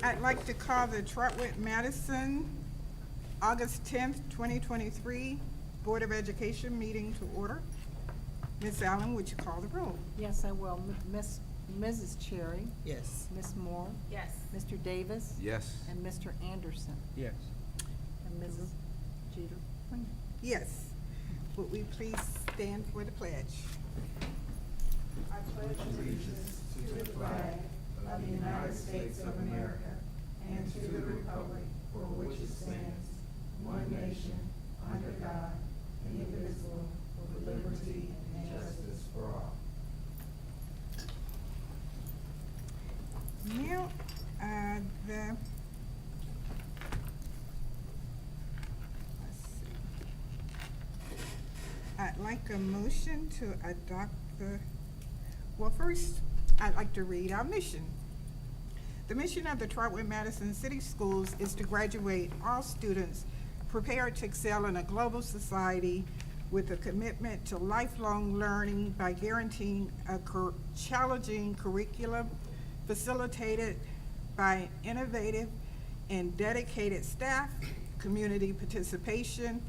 I'd like to call the Trotwood Madison, August 10th, 2023, Board of Education meeting to order. Ms. Allen, would you call the roll? Yes, I will. Mrs. Cherry, Yes. Ms. Moore, Yes. Mr. Davis, Yes. and Mr. Anderson, Yes. and Mrs. Jeter Freeman. Yes. Would we please stand for the pledge? Now, let's see. I'd like a motion to adopt well, first, I'd like to read our mission. The mission of the Trotwood Madison City Schools is to graduate all students prepared to excel in a global society with a commitment to lifelong learning by guaranteeing a challenging curriculum facilitated by innovative and dedicated staff, community participation,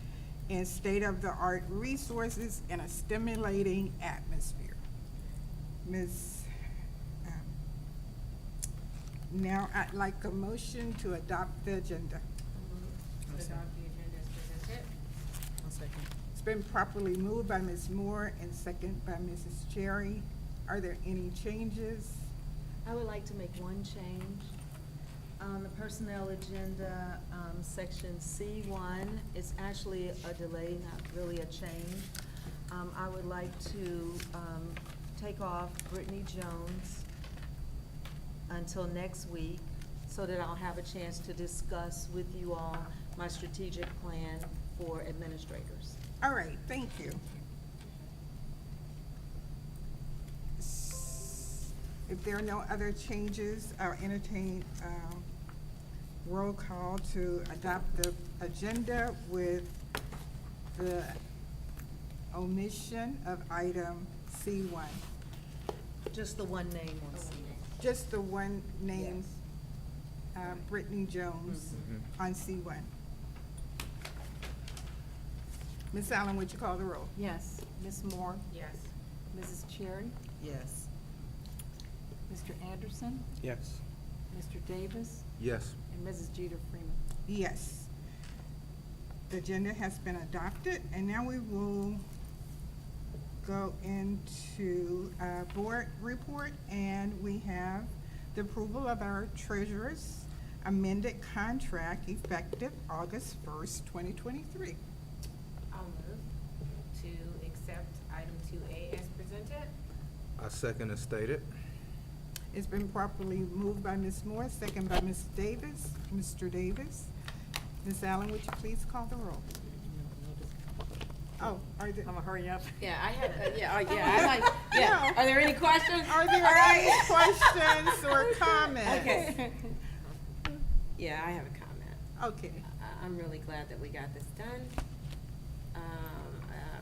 and state-of-the-art resources in a stimulating atmosphere. Ms. Now I'd like a motion to adopt the agenda. To adopt the agenda as presented. I'll second. It's been properly moved by Ms. Moore and second by Mrs. Cherry. Are there any changes? I would like to make one change. On the personnel agenda, section C1, it's actually a delay, not really a change. I would like to take off Brittany Jones until next week so that I'll have a chance to discuss with you all my strategic plan for administrators. All right, thank you. If there are no other changes, I'll entertain roll call to adopt the agenda with the omission of item C1. Just the one name on C. Just the one name, Brittany Jones on C1. Ms. Allen, would you call the roll? Yes, Ms. Moore, Yes. Mrs. Cherry, Yes. Mr. Anderson, Yes. Mr. Davis, Yes. and Mrs. Jeter Freeman. Yes. The agenda has been adopted, and now we will go into board report, and we have the approval of our treasurer's amended contract effective August 1st, 2023. I'll move to accept item 2A as presented. I second as stated. It's been properly moved by Ms. Moore, second by Ms. Davis, Mr. Davis. Ms. Allen, would you please call the roll? Oh, are there, I'm gonna hurry up. Yeah, I had, I'm like, yeah. Are there any questions? are there any questions or comments? Okay. Yeah, I have a comment. Okay. I'm really glad that we got this done. I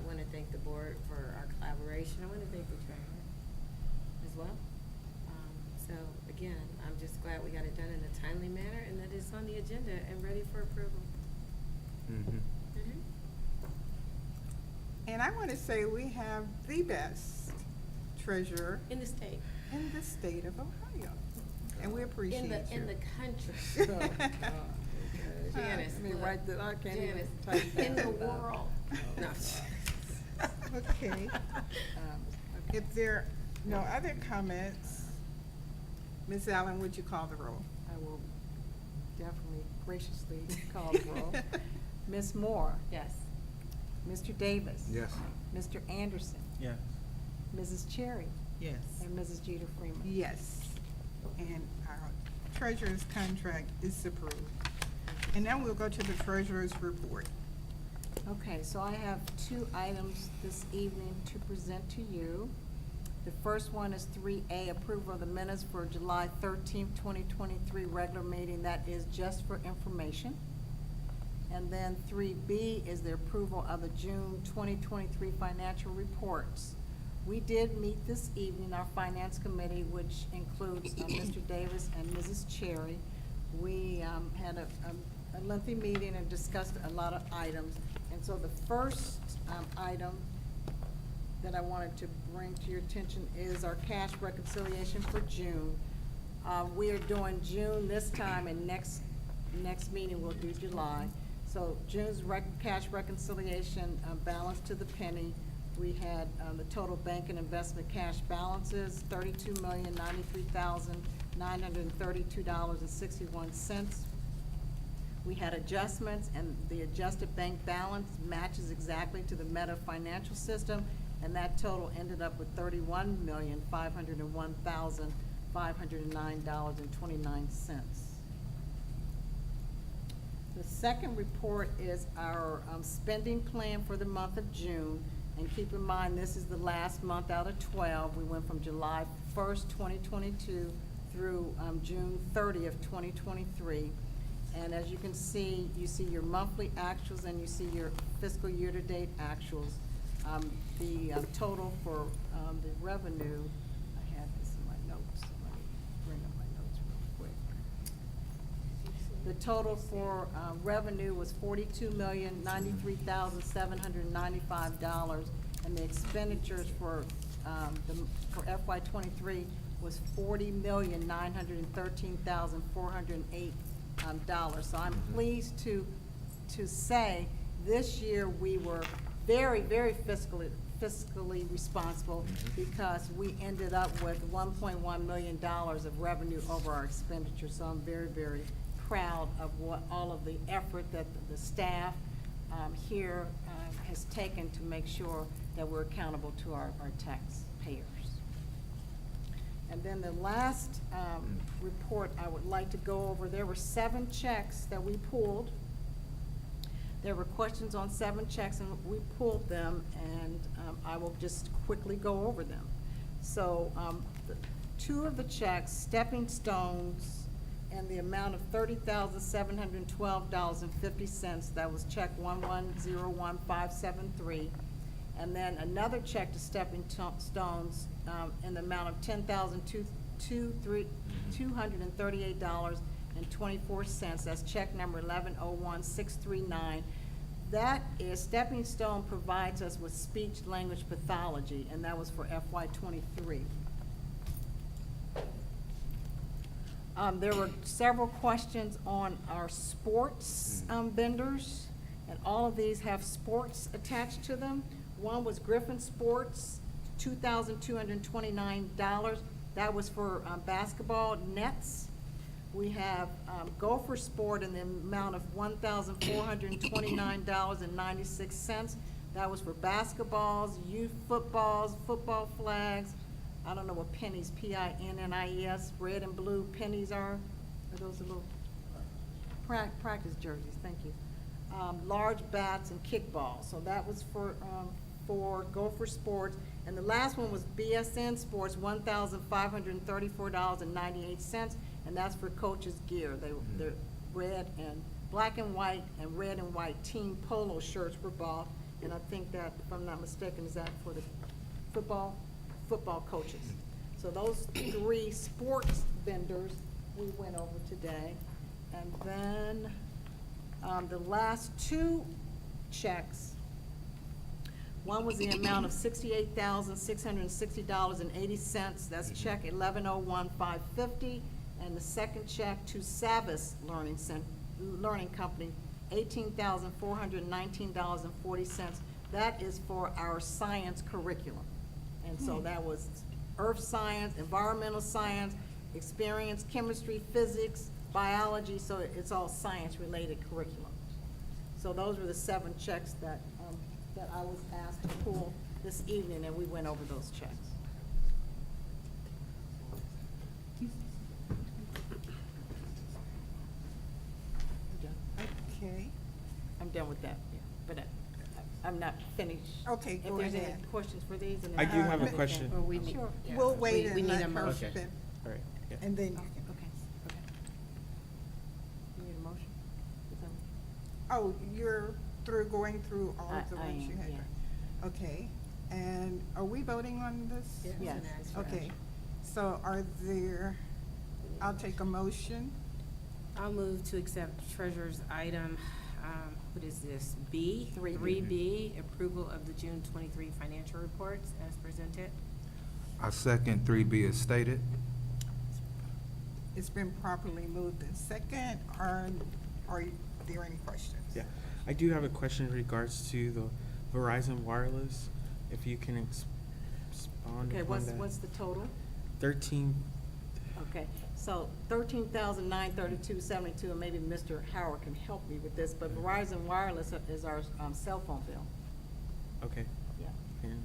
want to thank the board for our collaboration. I want to thank the treasurer as well. So again, I'm just glad we got it done in a timely manner and that it's on the agenda and ready for approval. Mm-hmm. And I want to say we have the best treasurer In the state. in the state of Ohio, and we appreciate you. In the country. Janice, I mean, look. right there, I can't even Janice, type in that the without- world. No. Okay. Okay. If there are no other comments, Ms. Allen, would you call the roll? I will definitely graciously call the roll. Ms. Moore, Yes. Mr. Davis. Yes. Mr. Anderson, Yes. Mrs. Cherry, Yes. and Mrs. Jeter Freeman. Yes. And our treasurer's contract is approved. And now we'll go to the treasurer's report. Okay, so I have two items this evening to present to you. The first one is 3A, approval of the minutes for July 13th, 2023 regular meeting. That is just for information. And then 3B is the approval of the June 2023 financial reports. We did meet this evening, our finance committee, which includes Mr. Davis and Mrs. Cherry. we had a lengthy meeting and discussed a lot of items. And so the first item that I wanted to bring to your attention is our cash reconciliation for June. We are doing June this time, and next meeting we'll do July. So June's cash reconciliation, balance to the penny. We had the total bank and investment cash balances, $32,093,932.61. We had adjustments, and the adjusted bank balance matches exactly to the Meta financial system, and that total ended up with $31,501,509.29. The second report is our spending plan for the month of June. And keep in mind, this is the last month out of 12. We went from July 1st, 2022 through June 30th, 2023. And as you can see, you see your monthly actuals and you see your fiscal year-to-date actuals. The total for the revenue, I had this in my notes. Let me bring up my notes real quick. The total for revenue was $42,093,795, and the expenditures for FY '23 was $40,913,408. So I'm pleased to say this year we were very, very fiscally responsible, because we ended up with $1.1 million of revenue over our expenditure. So I'm very, very proud of what all of the effort that the staff here has taken to make sure that we're accountable to our taxpayers. And then the last report I would like to go over, there were 7 checks that we pulled. There were questions on 7 checks, and we pulled them, and I will just quickly go over them. So 2 of the checks, Stepping Stones, and the amount of $30,712.50, that was check 1101573. And then another check to Stepping Stones in the amount of $10,238.24. That's check number 1101639. That is, Stepping Stone provides us with speech language pathology, and that was for FY '23. There were several questions on our sports vendors, and all of these have sports attached to them. One was Griffin Sports, $2,229. That was for basketball nets. We have Gopher Sport in the amount of $1,429.96. That was for basketballs, youth footballs, football flags. I don't know what pennies, P-I-N-N-I-E-S, red and blue pennies are. Are those the little practice jerseys? Thank you. Large bats and kickballs. So that was for Gopher Sports. And the last one was BSN Sports, $1,534.98, and that's for coaches' gear. They're red and black and white team polo shirts were bought, and I think that, if I'm not mistaken, is that for the football coaches. So those 3 sports vendors we went over today. And then the last 2 checks, one was the amount of $68,660.80. That's check 1101550, and the second check to Savas Learning Company, $18,419.40. That is for our science curriculum. And so that was earth science, environmental science, experience, chemistry, physics, biology, so it's all science-related curriculum. So those were the 7 checks that I was asked to pull this evening, and we went over those checks. Okay. I'm done with that, yeah, but I'm not finished. Okay, go If there's any ahead. questions for these, and I then do have a we can- question. Well, we need, Sure. yeah, We'll wait we and need let a her motion. spin, All right, yeah. and then you Okay, can. okay. You need a motion? Is that- Oh, you're going through all of the I ones you am, had. yeah. Okay, and are we voting on this? Yeah. Yes. Okay, so are there, I'll take a motion I'll move to accept treasurer's item, what is this, B? 3B. 3B, approval of the June 23 financial reports as presented. I second 3B as stated. It's been properly moved in second. Are there any questions? Yeah, I do have a question in regards to the Verizon Wireless, if you can expound Okay, upon that. what's the total? 13, Okay, so 13,932.72, and maybe Mr. Howard can help me with this, but Verizon Wireless is our cell phone bill. okay, Yeah, and,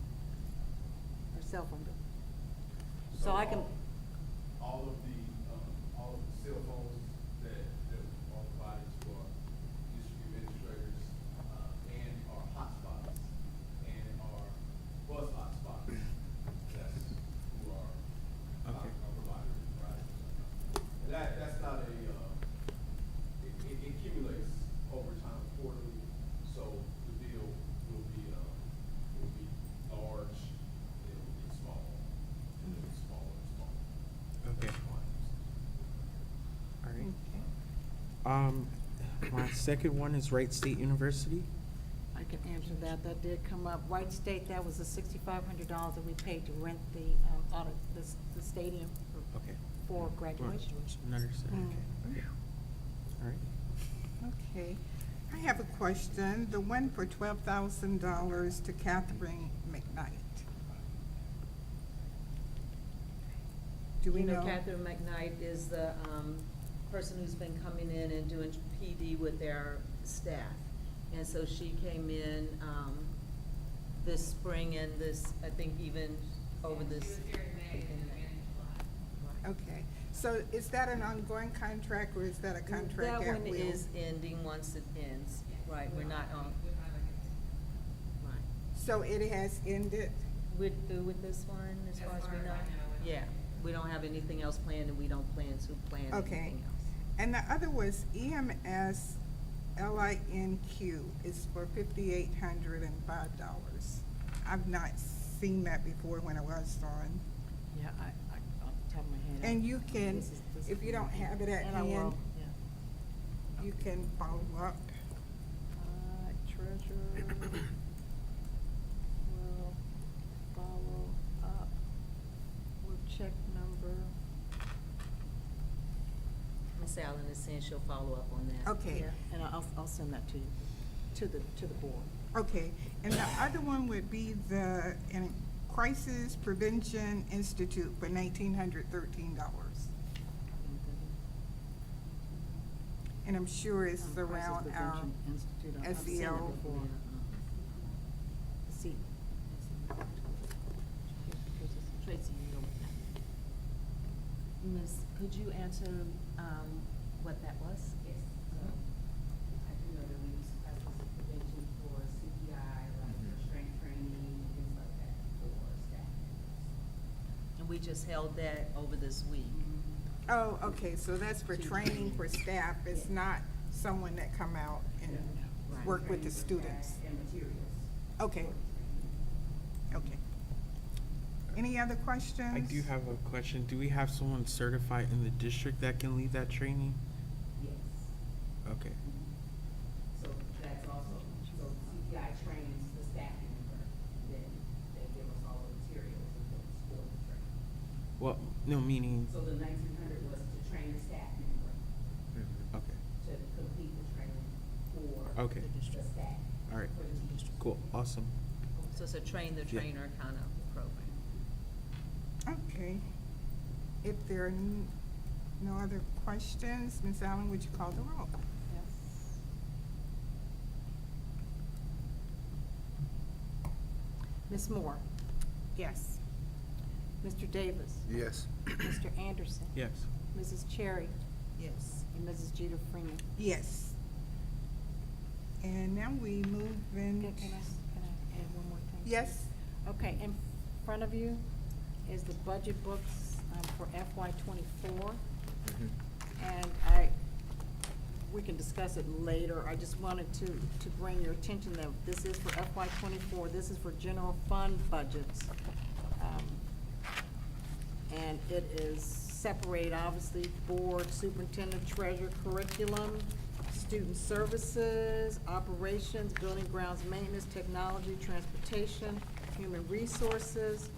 our cell phone bill. So I can, All of the cell phones that are provided to our district administrators, and our hotspots, and our bus hotspots, that's who are Okay. providers, right? And that's not it accumulates over time quarterly, so the bill will be large, and it will be small, and then smaller and smaller. okay, all right. Okay. My second one is Wright State University. I can answer that. That did come up. White State, that was the $6,500 that we paid to rent the stadium Okay. for graduation. Another set, okay, all right. Okay. I have a question. The one for $12,000 to Catherine McKnight. Do we know? Catherine McKnight is the person who's been coming in and doing PD with their staff. And so she came in this spring and this, I think even over this. Okay. So is that an ongoing contract or is that a contract That at one will? is ending once it ends, right, we're not on. Right. So it has ended? We're through with this one, as far as we know? Yeah, we don't have anything else planned, and we don't plan to plan Okay. anything else. And the other was EMS LINQ is for $5,805. I've not seen that before when I was on. Yeah, off the top of my head. And you can, This is- if you don't have it at And I will, hand, yeah. you can follow up. Treasurer will follow up with check number. Ms. Allen is saying she'll follow up on that. Okay. Yeah, and I'll send that to you, to the board. Okay, and the other one would be the Crisis Prevention Institute for $1,913. And I'm sure it's Crisis around our Prevention Institute. I've seen it SEL. before. See. Tracy, you know what that. Ms., could you answer, what that was? Yes, so I do know that we use crisis prevention for CPI, like for strength training, things like that for staff members. And we just held that over this week. Oh, okay, so that's for training for staff, it's not someone that come out and Right. work with the Training for students? staff and materials. Okay, okay. Any other questions? I do have a question. Do we have someone certified in the district that can lead that training? Yes. Okay, So that's also, so CPI trains the staff member, and then they give us all the materials and things for the training. well, no, meaning, So the 1,900 was to train the staff member okay, to complete the training for okay, the staff. all right, For the teachers. cool, awesome. So it's a train the Yeah. trainer kind of program. Okay. If there are no other questions, Ms. Allen, would you call the roll? Yes. Ms. Moore? Yes. Mr. Davis? Yes. Mr. Anderson? Yes, Mrs. Cherry? Yes. And Mrs. Jeter Freeman? Yes. And now we move in. Can I add one more thing? Yes, Okay, in front of you is the budget books for FY '24. And we can discuss it later. I just wanted to bring your attention that this is for FY '24. This is for general fund budgets. And it is separate, obviously, board, superintendent, treasurer, curriculum, student services, operations, building grounds maintenance, technology, transportation, human resources,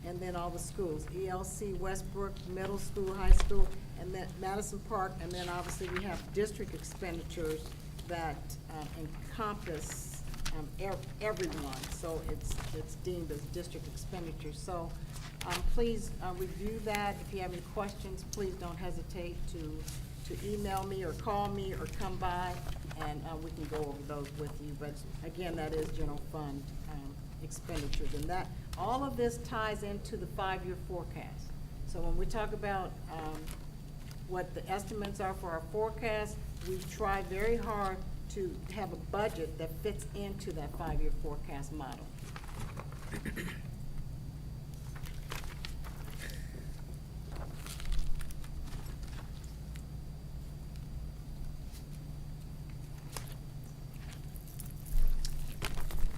and then all the schools, ELC, Westbrook, middle school, high school, and then Madison Park, and then obviously we have district expenditures that encompass everyone, so it's deemed as district expenditures. So, please review that. If you have any questions, please don't hesitate to email me or call me or come by, and we can go over those with you. But again, that is general fund expenditures, and that, all of this ties into the 5-year forecast. So when we talk about what the estimates are for our forecast, we've tried very hard to have a budget that fits into that 5-year forecast model.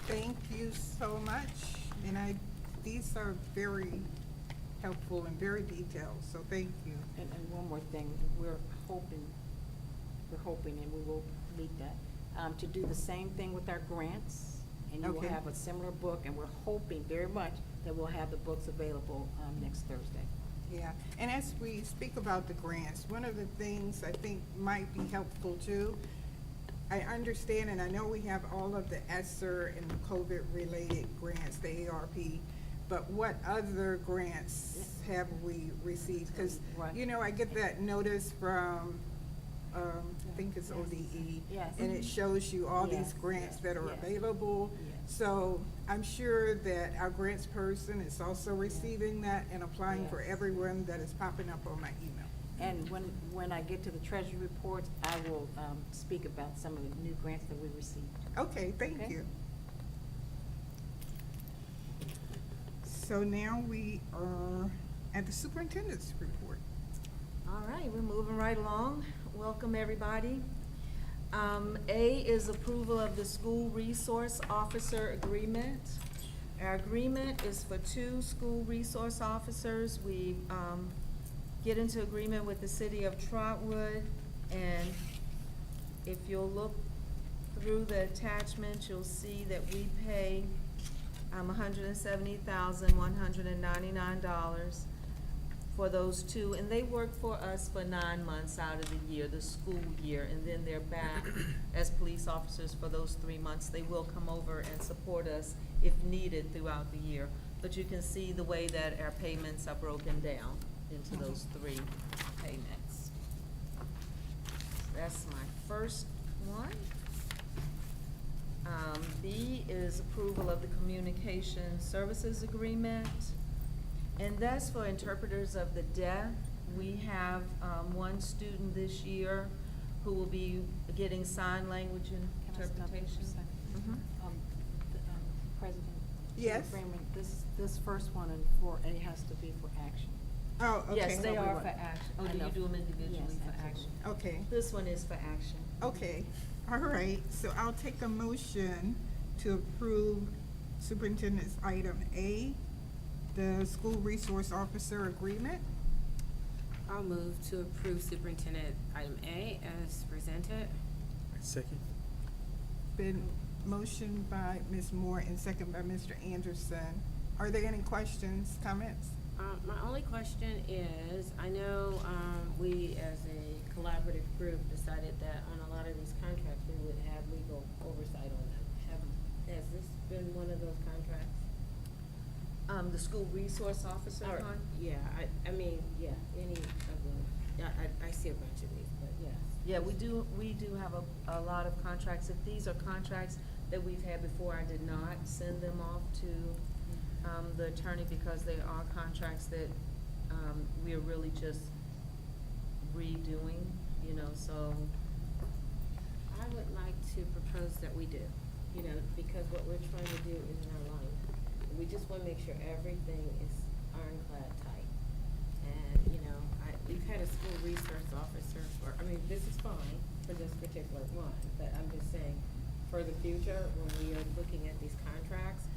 Thank you so much, and these are very helpful and very detailed, so thank you. And one more thing, we're hoping, and we will meet that, to do the same thing with our grants. And you will Okay. have a similar book, and we're hoping very much that we'll have the books available, next Thursday. Yeah, and as we speak about the grants, one of the things I think might be helpful too, I understand and I know we have all of the ESSER and the COVID-related grants, the ARP, but what other grants have we received? Because, Right. you know, I get that notice from, I think it's ODE. Yes. And it shows you all these Yes, grants yes, that are yes. available. Yes. So I'm sure that our grants person is also receiving that and applying for Yes. everyone that is popping up on my email. And when I get to the treasury reports, I will, speak about some of the new grants that we received. Okay, thank Okay. you. So now we are at the superintendent's report. All right, we're moving right along. Welcome, everybody. A is approval of the school resource officer agreement. Our agreement is for 2 school resource officers. We get into agreement with the city of Trotwood, and if you'll look through the attachment, you'll see that we pay $170,199 for those 2, and they work for us for 9 months out of the year, the school year, and then they're back as police officers for those 3 months. They will come over and support us if needed throughout the year. But you can see the way that our payments are broken down into those 3 payments. That's my first one. B is approval of the communication services agreement, and that's for interpreters of the deaf. We have, 1 student this year who will be getting sign language Can I stop you for a interpretation. second? Mhm. President? Yes? Freeman, this first one in 4A has to be for action. Oh, okay. Yes, they So we are would- for action. Oh, I do you know. do them individually Yes, for absolutely. action? Okay, This one is for action. okay. All right, so I'll take a motion to approve superintendent's item A, the school resource officer agreement. I'll move to approve superintendent item A as presented. Second. Been motioned by Ms. Moore and second by Mr. Anderson. Are there any questions, comments? My only question is, I know, we as a collaborative group decided that on a lot of these contracts, we would have legal oversight on them. Has this been one of those contracts? The school resource officer Or- one? Yeah, I mean, yeah, any of them. Yeah, I see a bunch of these, but yes. Yeah, we do have a lot of contracts. If these are contracts that we've had before, I did not send them off to, the attorney because they are contracts that, we are really just redoing, you know, so. I would like to propose that we do, you know, because what we're trying to do is in our line. We just wanna make sure everything is ironclad tight. And, you know, we've had a school resource officer for, I mean, this is fine for this particular one, but I'm just saying, for the future, when we are looking at these contracts,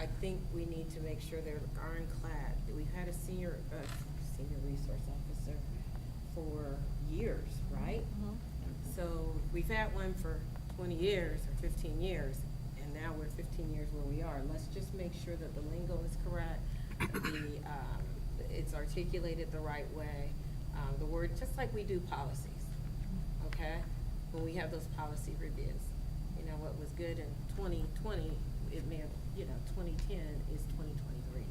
I think we need to make sure they're ironclad. We've had a senior resource officer for years, right? So we've had one for 20 years or 15 years, and now we're 15 years where we are. Let's just make sure that the lingo is correct, it's articulated the right way. The word, just like we do policies, okay? When we have those policy reviews, you know, what was good in 2020, it may have, 2010 is 2023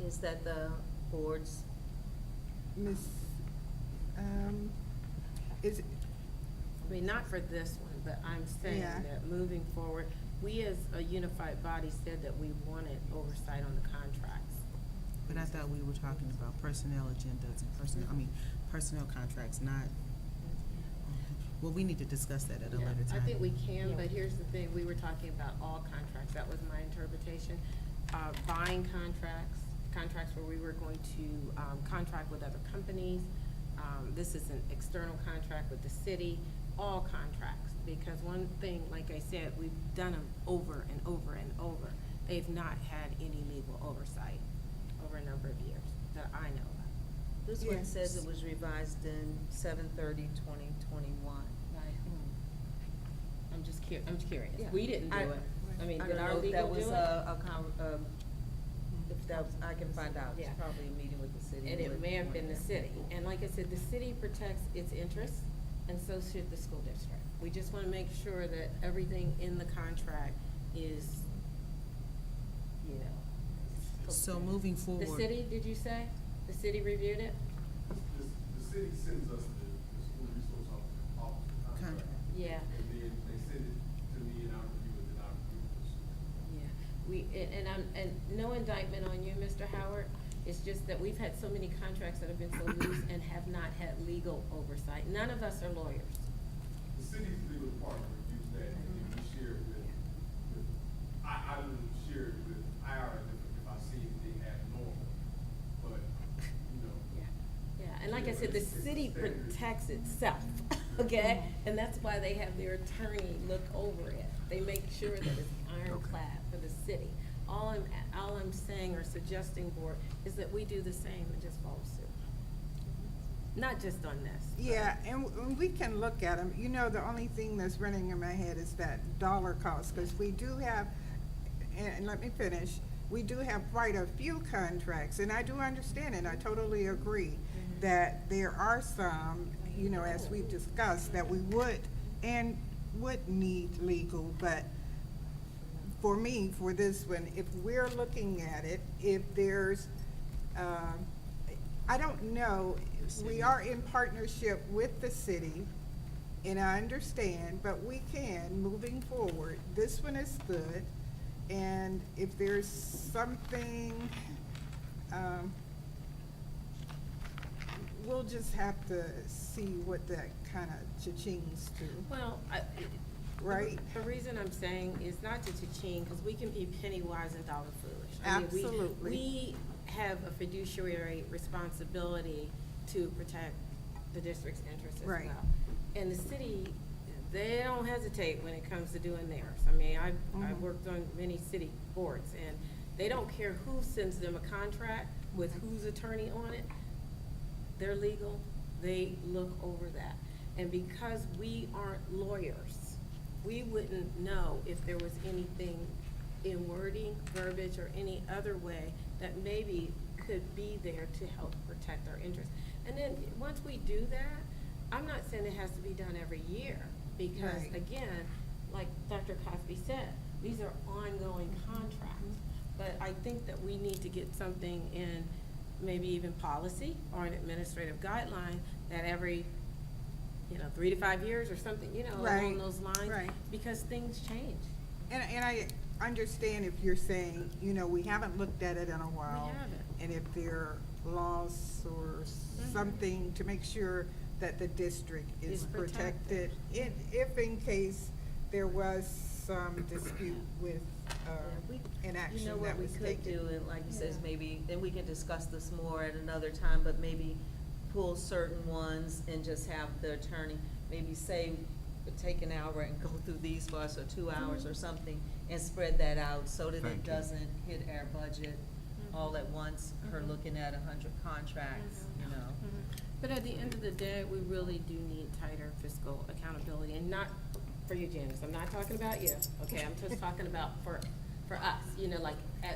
now. Is that the board's? Miss, is, I mean, not for this one, but I'm saying Yeah. that moving forward, we as a unified body said that we wanted oversight on the contracts. But I thought we were talking about personnel agendas and personnel contracts, not, well, we need to discuss that at a Yeah, later time. I think we can, but here's the thing, we were talking about all contracts, that was my interpretation. Buying contracts where we were going to, contract with other companies. This is an external contract with the city, all contracts. Because one thing, like I said, we've done them over and over and over. They've not had any legal oversight over a number of years that I know of. This one Yes. says it was revised in 7/30/2021. By whom? I'm just curious. Yeah. We didn't do it. I mean, I did don't our know if legal that was do it? if that was, I can find out. It's Yeah. probably a meeting with the city. And it with- may have been the city. And like I said, the city protects its interests, and so should the school district. We just wanna make sure that everything in the contract is, So moving forward. The city, did you say? The city reviewed it? The city sends us the school resource officer contract. Contract. Yeah. And then they send it to me and I review it, and I review it. Yeah, and no indictment on you, Mr. Howard. It's just that we've had so many contracts that have been so loose and have not had legal oversight. None of us are lawyers. The city's legal department reviews that, and then we share it with, I will share it with IR if I see anything abnormal, but, Yeah, and like I said, the city protects itself, okay? And that's why they have their attorney look over it. They make sure that it's ironclad for the city. All I'm saying or suggesting, board, is that we do the same and just follow suit. Not just on this. but- yeah, and we can look at them. The only thing that's running in my head is that dollar cost, because we do have, and let me finish, we do have quite a few contracts, and I do understand, and I totally agree that there are some, as we've discussed, that we would need legal, but for me, for this one, if we're looking at it, if there's, I don't know, we are in partnership with the city, and I understand, but we can, moving forward, this one is good, and if there's something, we'll just have to see what that kind of cha-chings to, Well, right? The reason I'm saying is not to cha-ching, because we can be penny wise and dollar foolish. I mean, Absolutely. We have a fiduciary responsibility to protect the district's interests as well. Right. And the city, they don't hesitate when it comes to doing theirs. I mean, I've Mhm. worked on many city boards, and they don't care who sends them a contract with whose attorney on it. They're legal, they look over that. And because we aren't lawyers, we wouldn't know if there was anything in wording, verbiage, or any other way that maybe could be there to help protect our interests. And then, once we do that, I'm not saying it has to be done every year, because Right. again, like Dr. Cosby said, these are ongoing contracts. But I think that we need to get something in, maybe even policy or an administrative guideline, that every, 3 to 5 years or something, along Right, those lines. right. Because things change. And I understand if you're saying, we haven't looked at it in a while. haven't. And if there are laws or something to make sure that the district is Is protected. protected. If in case there was some dispute with, an action You know what that we was could taken. do, and like you said, is Yeah. maybe, and we can discuss this more at another time, but maybe pull certain ones and just have the attorney maybe say take an hour and go through these for us, or 2 hours or something, and spread that out so that it Thank you. doesn't hit our budget all at once, her looking at 100 contracts, you know. But at the end of the day, we really do need tighter fiscal accountability, and not for you, Janice, I'm not talking about you, okay? I'm just talking about for us, you know, like,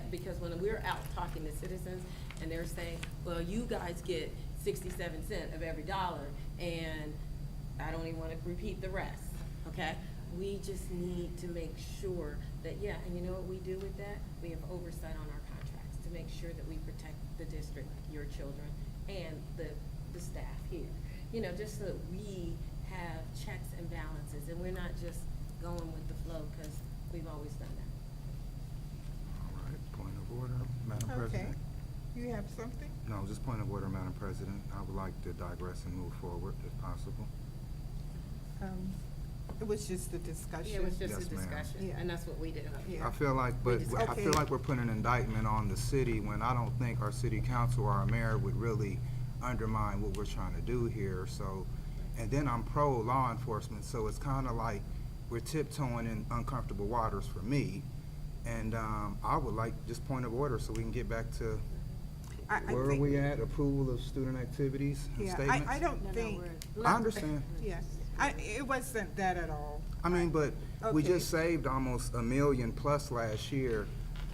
because when we're out talking to citizens, and they're saying, well, you guys get 67 cents of every dollar, and I don't even wanna repeat the rest, okay? We just need to make sure that, yeah, and you know what we do with that? We have oversight on our contracts to make sure that we protect the district, your children, and the staff here. You know, just so that we have checks and balances, and we're not just going with the flow, because we've always done that. All right, point of order, Madam Okay. President. You have something? No, just point of order, Madam President. I would like to digress and move forward if possible. It was just a discussion. Yeah, it was just a Yes, ma'am. discussion, Yeah. and that's what we did up here. Yeah. I feel like, but just- I feel Okay. like we're putting an indictment on the city when I don't think our city council or our mayor would really undermine what we're trying to do here, so. And then I'm pro law enforcement, so it's kinda like we're tiptoeing in uncomfortable waters for me. And, I would like, just point of order, so we can get back to, I where are think- we at? Approval of student activities and Yeah, statements? I don't think, I understand. yes, it wasn't that at all. I mean, but we Okay. just saved almost $1 million plus last year,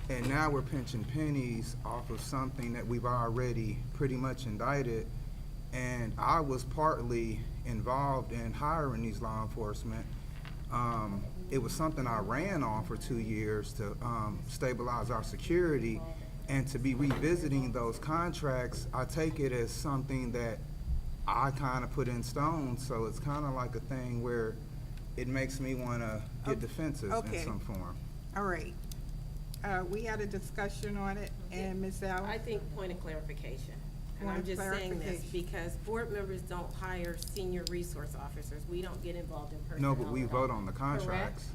and now we're pinching pennies off of something that we've already pretty much indicted. And I was partly involved in hiring these law enforcement. It was something I ran on for 2 years to stabilize our security, and to be revisiting those contracts, I take it as something that I kind of put in stone, so it's kind of like a thing where it makes me want to get defensive in Okay. some form. All right. We had a discussion on it, and Ms. I Allen? think point of clarification. And Point I'm of just saying this clarification. because board members don't hire senior resource officers. We don't get involved in personnel. No, but we at vote all. on the contracts.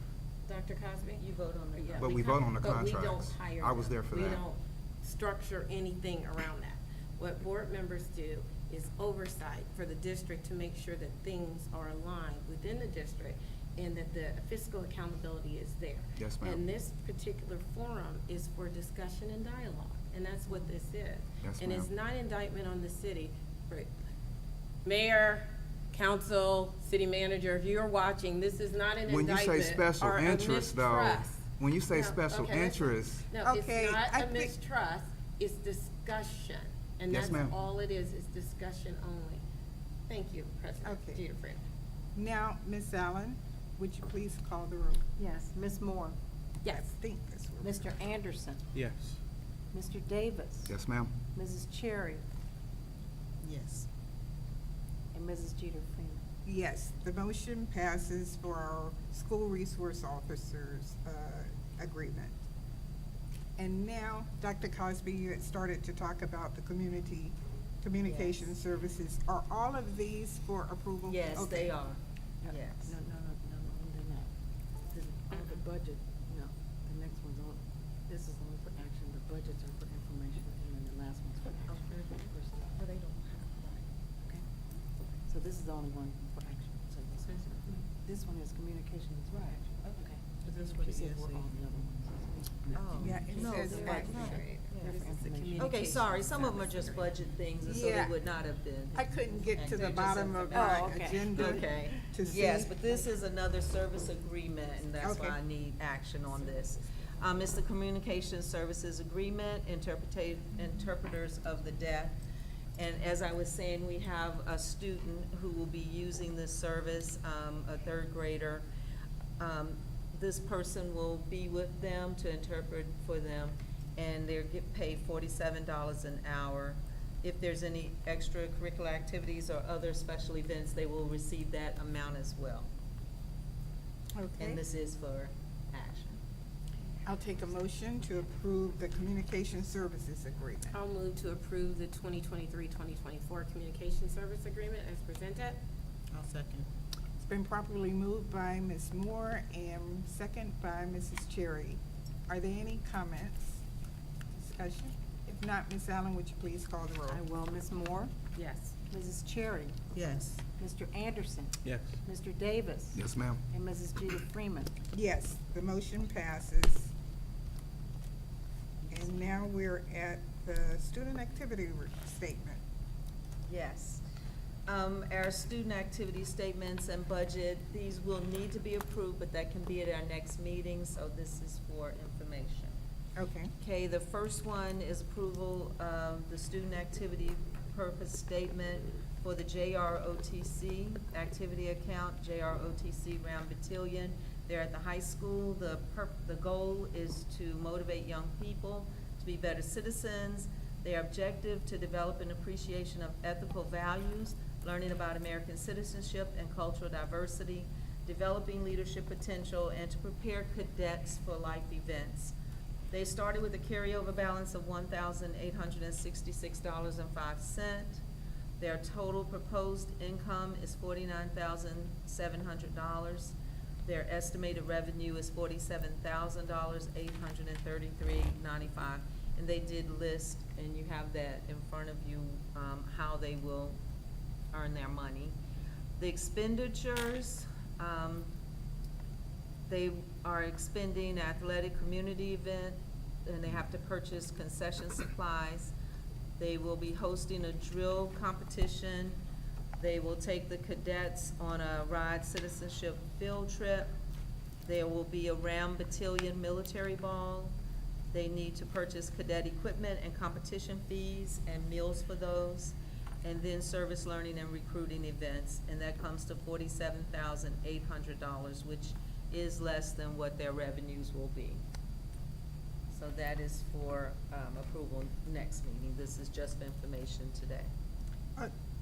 Correct, Dr. Cosby? You vote on the Yeah, But we vote on the but we don't contracts. hire I was them. there for We that. don't structure anything around that. What board members do is oversight for the district to make sure that things are aligned within the district and that the fiscal accountability is there. Yes, ma'am. And this particular forum is for discussion and dialogue, and that's what this is. Yes, And it's ma'am. not indictment on the city. Right. Mayor, council, city manager, if you're watching, this is not an When you indictment say special or a interest, though, mistrust. when you say No, special okay, that's fine. interest, No, Okay, it's not I a think- mistrust, it's discussion. And Yes, that's ma'am. all it is discussion only. Thank you, President Okay. Jeter Freeman. Now, Ms. Allen, would you please call the roll? Yes, Ms. Moore, I think that's what. Mr. Anderson, Yes. Mr. Davis, yes, ma'am. Mrs. Cherry, Yes. and Mrs. Jeter Freeman. Yes, the motion passes for our school resource officers, agreement. And now, Dr. Cosby, you had started to talk about the communication Yes. services. Are all of these for approval? Yes, Okay. they are, No, yes. No, they're not. The budget, no, the next one's on, this is only for action, the budgets are for information, and then the last one's for action. But they don't have, Okay. So this is the only one for action, so this one is communications, right? Okay. But that's what She it said is, we're see. all the other ones. Oh. Yeah, it No, says they're action. not. They're This for is the information. Okay, sorry, some of them are just budget things, and so Yeah. they would not have been. I couldn't get to They're the just bottom of information. my Oh, okay. agenda Okay, to see. yes, but this is another service agreement, and that's why Okay. I need action on this. It's the Communication Services Agreement, interpreters of the deaf. And as I was saying, we have a student who will be using this service, a third grader. This person will be with them to interpret for them, and they're get paid $47 an hour. If there's any extracurricular activities or other special events, they will receive that amount as well. Okay. And this is for action. I'll take a motion to approve the communication services agreement. I'll move to approve the 2023-2024 communication service agreement as presented. I'll second. It's been properly moved by Ms. Moore and second by Mrs. Cherry. Are there any comments, discussion? If not, Ms. Allen, would you please call the roll? I will, Ms. Moore, Yes. Mrs. Cherry, Yes. Mr. Anderson, Yes. Mr. Davis, Yes, ma'am. and Mrs. Judith Freeman. Yes, the motion passes. And now we're at the student activity statement. Yes. Our student activity statements and budget, these will need to be approved, but that can be at our next meeting, so this is for information. Okay, Okay, the first one is approval of the student activity purpose statement for the JROTC activity account, JROTC Round Battalion. They're at the high school. The goal is to motivate young people to be better citizens. Their objective to develop an appreciation of ethical values, learning about American citizenship and cultural diversity, developing leadership potential, and to prepare cadets for life events. They started with a carryover balance of $1,866.05. Their total proposed income is $49,700. Their estimated revenue is $47,833.95. And they did list, and you have that in front of you, how they will earn their money. The expenditures, they are expending athletic community event, and they have to purchase concession supplies. They will be hosting a drill competition. They will take the cadets on a RIDE citizenship field trip. There will be a Round Battalion military ball. They need to purchase cadet equipment and competition fees and meals for those. And then service learning and recruiting events, and that comes to $47,800, which is less than what their revenues will be. So that is for approval next meeting. This is just for information today.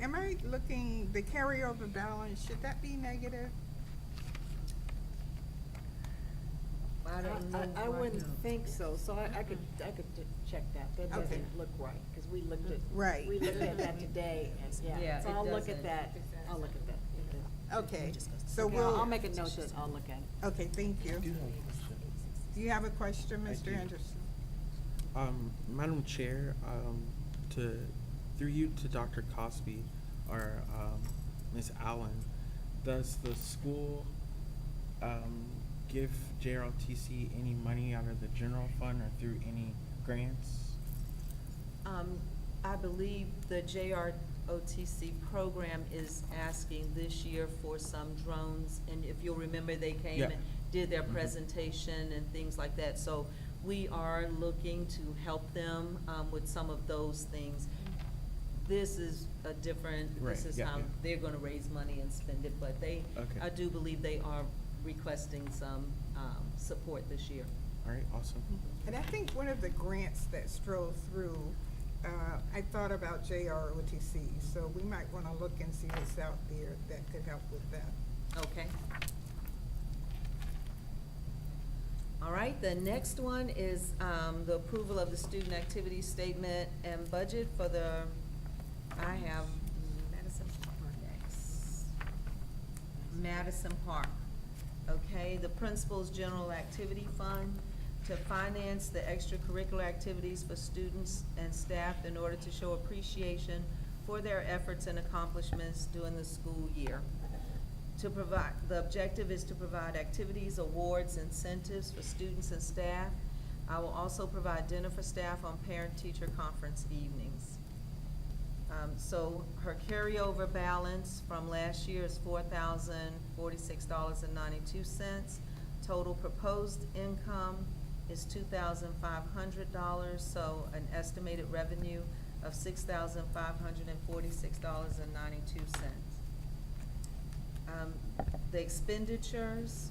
am I looking, the carryover balance, should that be negative? I don't know. I wouldn't No. think so, so I could check that. That Okay. doesn't look right, because we looked at. Right. We looked at that today, and, Yeah, yeah, so it I'll look doesn't. at that, I'll look at that. Okay, so Okay, we'll. I'll make a note that I'll look at it. Okay, thank you. I do have a question. Do you have a question, I Mr. do. Anderson? Madam Chair, through you to Dr. Cosby or, Ms. Allen, does the school, give JROTC any money out of the general fund or through any grants? I believe the JROTC program is asking this year for some drones, and if you'll remember, they came Yeah. and did their Mhm. presentation and things like that. So we are looking to help them, with some of those things. This is a different, Right, this is yeah, how yeah. they're gonna raise money and spend it, but they, Okay. I do believe they are requesting some, support this year. All right, awesome. And I think one of the grants that strolled through, I thought about JROTC, so we might wanna look and see what's out there that could help with that. Okay. All right, the next one is the approval of the student activity statement and budget for the, I have Madison Park next. Madison Park, okay, the principal's general activity fund to finance the extracurricular activities for students and staff in order to show appreciation for their efforts and accomplishments during the school year. To provide, the objective is to provide activities, awards, incentives for students and staff. I will also provide dinner for staff on parent-teacher conference evenings. So her carryover balance from last year is $4,046.92. Total proposed income is $2,500, so an estimated revenue of $6,546.92. The expenditures,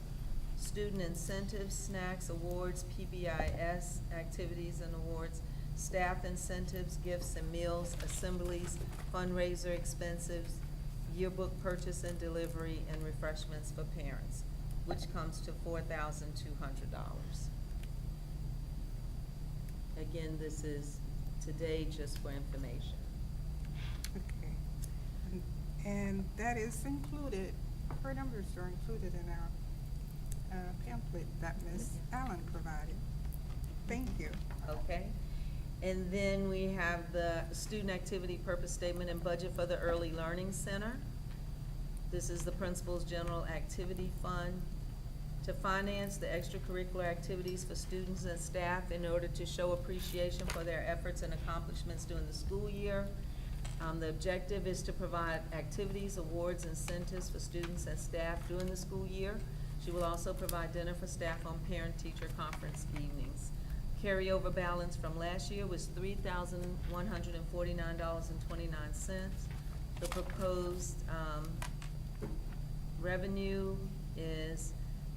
student incentives, snacks, awards, PBIS, activities and awards, staff incentives, gifts and meals, assemblies, fundraiser expenses, yearbook purchase and delivery, and refreshments for parents, which comes to $4,200. Again, this is today just for information. Okay. And that is included, her numbers are included in our pamphlet that Ms. Allen provided. Thank you. Okay? And then we have the student activity purpose statement and budget for the Early Learning Center. This is the principal's general activity fund to finance the extracurricular activities for students and staff in order to show appreciation for their efforts and accomplishments during the school year. The objective is to provide activities, awards, incentives for students and staff during the school year. She will also provide dinner for staff on parent-teacher conference evenings. Carryover balance from last year was $3,149.29. The proposed, revenue is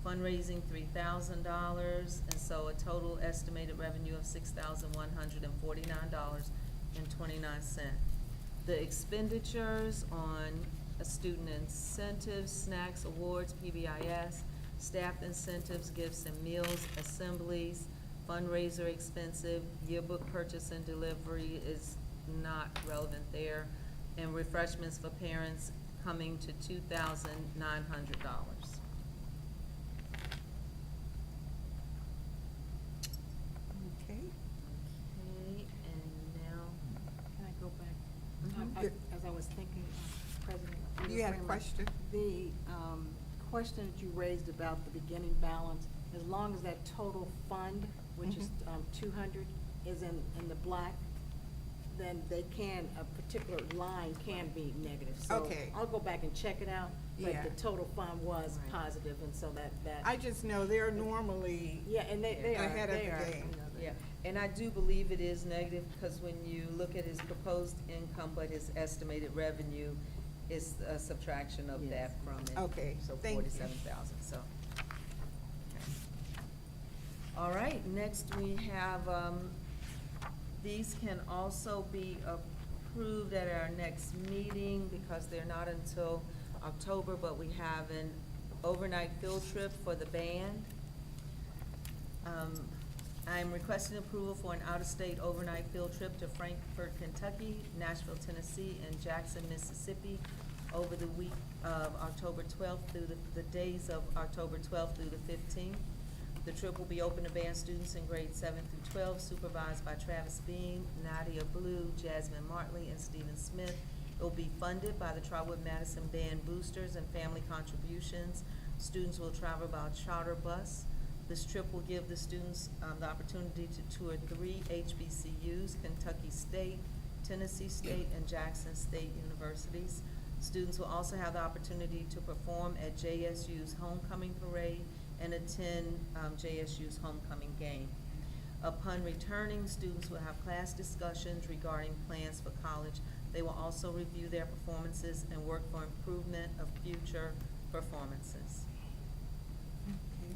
fundraising $3,000, and so a total estimated revenue of $6,149.29. The expenditures on student incentives, snacks, awards, PBIS, staff incentives, gifts and meals, assemblies, fundraiser expensive, yearbook purchase and delivery is not relevant there, and refreshments for parents coming to $2,900. Okay. Okay, and now, Can I go back? Mhm. As I was thinking, President. You had a Freeman, question? The question that you raised about the beginning balance, as long as that total fund, which is Mhm. 200, is in the black, then they can, a particular line can be negative. Okay. So I'll go back and check it out, but Yeah. the total fund was Right. positive, and so that. I just know they're normally Yeah, and they are, ahead of they the are, game. you know, they- yeah, and I do believe it is negative, because when you look at his proposed income, but his estimated revenue is a subtraction of Yes. that from it. Okay, So thank you. 47,000, so. Okay. All right, next we have, these can also be approved at our next meeting, because they're not until October, but we have an overnight field trip for the band. I'm requesting approval for an out-of-state overnight field trip to Frankfort, Kentucky, Nashville, Tennessee, and Jackson, Mississippi over the week of October 12th through the days of October 12th through the 15th. The trip will be open to band students in grades 7 through 12, supervised by Travis Bean, Nadia Blue, Jasmine Martley, and Stephen Smith. It will be funded by the Trotwood Madison Band Boosters and family contributions. Students will travel by charter bus. This trip will give the students the opportunity to tour 3 HBCUs, Kentucky State, Tennessee State, and Jackson State Universities. Students will also have the opportunity to perform at JSU's homecoming parade and attend JSU's homecoming game. Upon returning, students will have class discussions regarding plans for college. They will also review their performances and work for improvement of future performances. Okay.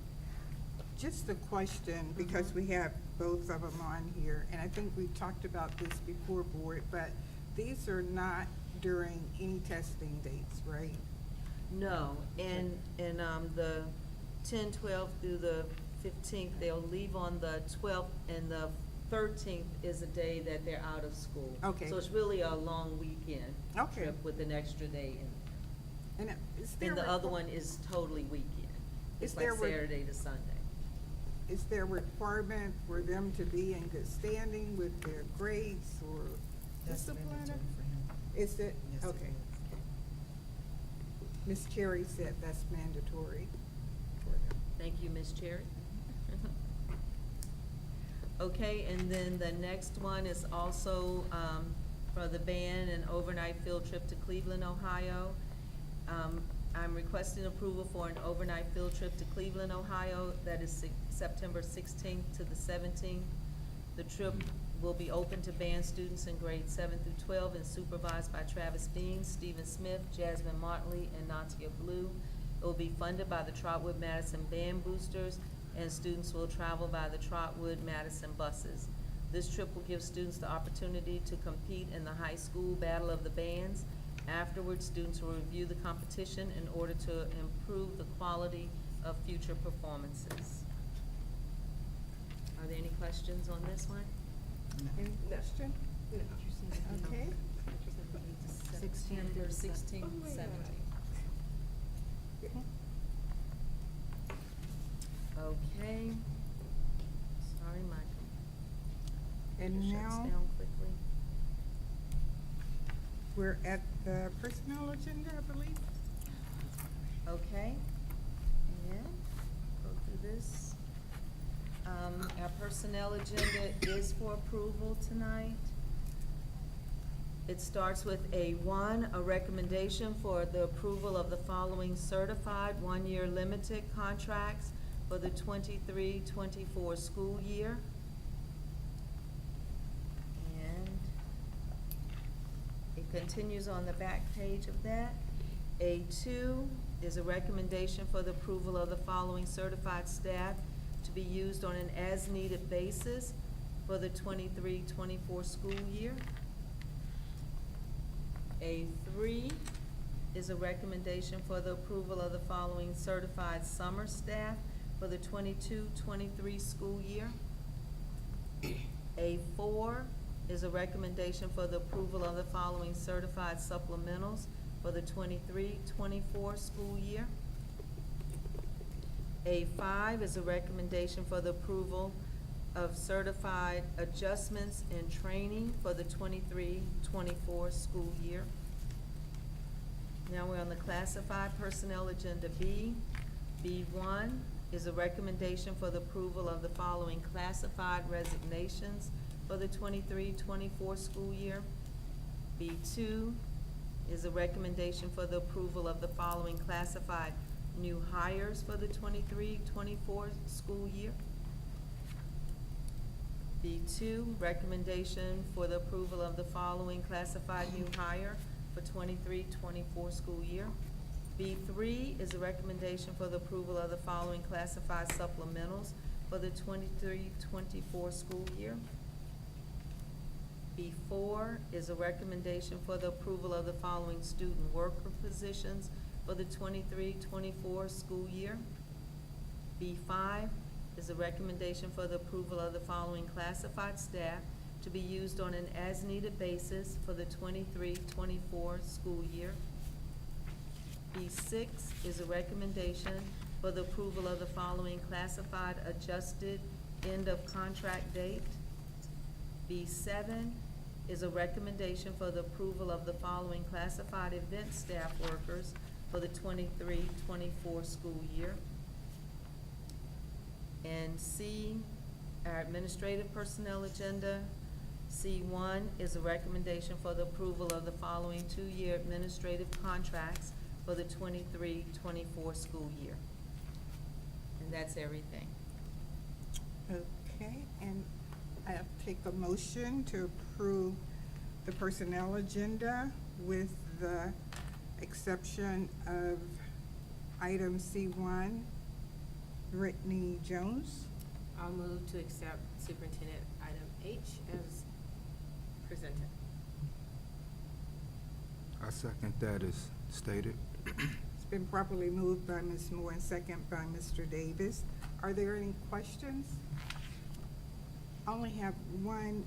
Just a question, because we have both of them on here, and I think we've talked about this before, Board, but these are not during any testing dates, right? No, and the 10, 12 through the 15th, they'll leave on the 12th, and the 13th is a day that they're out of school. Okay. So it's really a long weekend Okay. trip with an extra day in. And is there And the other requ- one is totally weekend. Is It's like there re- Saturday to Sunday. Is there a requirement for them to be in good standing with their grades or That's discipline? mandatory for him. Is it? Yes, it Okay. is. Ms. Cherry said that's mandatory for them. Thank you, Ms. Cherry. Okay, and then the next one is also for the band, an overnight field trip to Cleveland, Ohio. I'm requesting approval for an overnight field trip to Cleveland, Ohio. That is September 16th to the 17th. The trip will be open to band students in grades 7 through 12 and supervised by Travis Bean, Stephen Smith, Jasmine Martley, and Natia Blue. It will be funded by the Trotwood Madison Band Boosters, and students will travel by the Trotwood Madison buses. This trip will give students the opportunity to compete in the high school Battle of the Bands. Afterwards, students will review the competition in order to improve the quality of future performances. Are there any questions on this one? Any question? Okay. September 16th, 17th. Okay. Sorry, Michael. And Computer shuts now- down quickly. We're at the personnel agenda, I believe. Okay, and go through this. Our personnel agenda is for approval tonight. It starts with A1, a recommendation for the approval of the following certified one-year limited contracts for the 23-24 school year. And it continues on the back page of that. A2 is a recommendation for the approval of the following certified staff to be used on an as-needed basis for the 23-24 school year. A3 is a recommendation for the approval of the following certified summer staff for the 22-23 school year. A4 is a recommendation for the approval of the following certified supplementals for the 23-24 school year. A5 is a recommendation for the approval of certified adjustments and training for the 23-24 school year. Now we're on the classified personnel agenda B. B1 is a recommendation for the approval of the following classified resignations for the 23-24 school year. B2 is a recommendation for the approval of the following classified new hires for the 23-24 school year. B2, recommendation for the approval of the following classified new hire for 23-24 school year. B3 is a recommendation for the approval of the following classified supplementals for the 23-24 school year. B4 is a recommendation for the approval of the following student worker positions for the 23-24 school year. B5 is a recommendation for the approval of the following classified staff to be used on an as-needed basis for the 23-24 school year. B6 is a recommendation for the approval of the following classified adjusted end-of-contract date. B7 is a recommendation for the approval of the following classified event staff workers for the 23-24 school year. And C, our administrative personnel agenda. C1 is a recommendation for the approval of the following two-year administrative contracts for the 23-24 school year. And that's everything. Okay, and I'll take a motion to approve the personnel agenda with the exception of item C1, Brittany Jones. I'll move to accept superintendent item H as presented. I second that as stated. It's been properly moved by Ms. Moore and second by Mr. Davis. Are there any questions? I only have one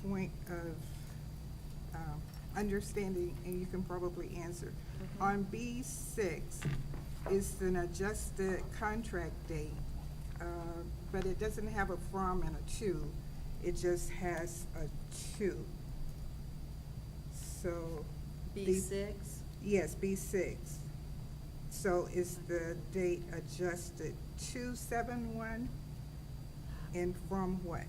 point of understanding, and you can probably answer. On B6, it's an adjusted contract date, but it doesn't have a from and a to. It just has a to. So. B6, Yes, B6. So is the date adjusted to 7/1 and from what?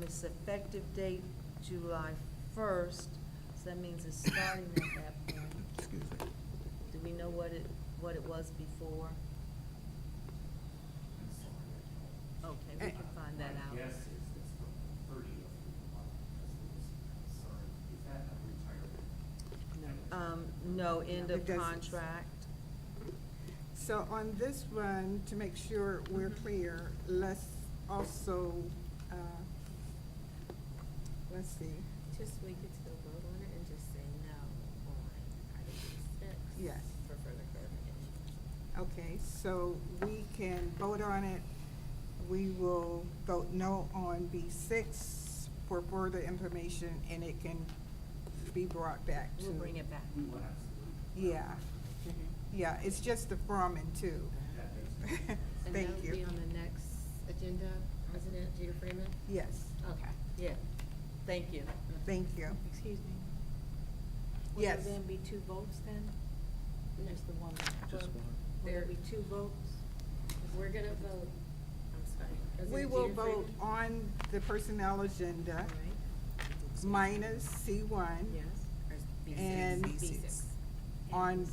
it's effective date July 1st, so that means it's starting at that point. Excuse me. Do we know what it was before? Okay, we can find that out. Yes, it's the 30th of the month, that's what was concerned. Is that a retirement? No, end of It doesn't. contract. So on this one, to make sure we're clear, let's also, let's see. Just, we could still vote on it and just say no on item B6. Yes. For further clarification. Okay, so we can vote on it. We will vote no on B6 for further information, and it can be brought back to. We'll bring it back. We will absolutely. Yeah, yeah, it's just the from and to. That makes sense. And Thank that'll be you. on the next agenda, President Jeter Freeman? Yes, Okay, yeah. Thank you. thank you. Excuse me. Will Yes. there then be two votes then? No. Just the one? Just vote? one. Will there There- be two votes? We're gonna vote, I'm sorry. We President will Jeter vote Freeman? on the personnel agenda All right, minus C1. yes. Or B6? And- B6. On,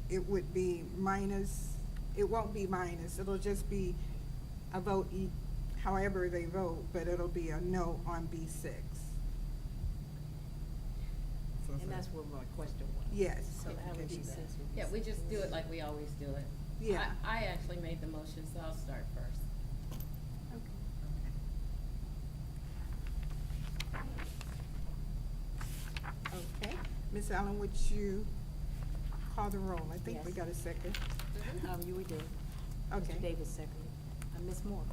it would be minus, it won't be minus, it'll just be a vote however they vote, but it'll be a no on B6. And that's what my question was. Yes, So how would you say? Yeah, we just do it like we always do it. yeah. I actually made the motion, so I'll start first. Okay, Ms. Allen, would you call the roll? I think we Yes. got a second. We did. Okay. Mr. Davis seconded. Ms. Moore?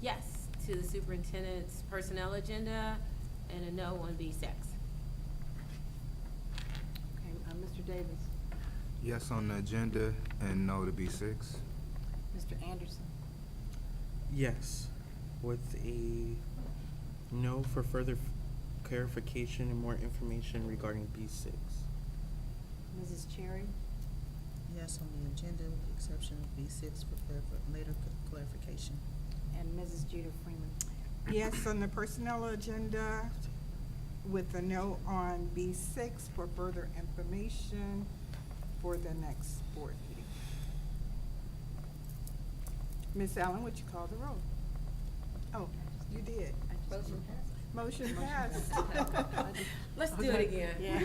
Yes, to the superintendent's personnel agenda, and a no on B6. Okay, Mr. Davis? Yes on the agenda and no to B6. Mr. Anderson? Yes, with a no for further clarification and more information regarding B6. Mrs. Cherry? Yes on the agenda with the exception of B6 for later clarification. And Mrs. Jeter Freeman? Yes on the personnel agenda with a no on B6 for further information for the next board meeting. Ms. Allen, would you call the roll? Oh, you did. Motion Motion passed. passed. Let's do it again. Yeah.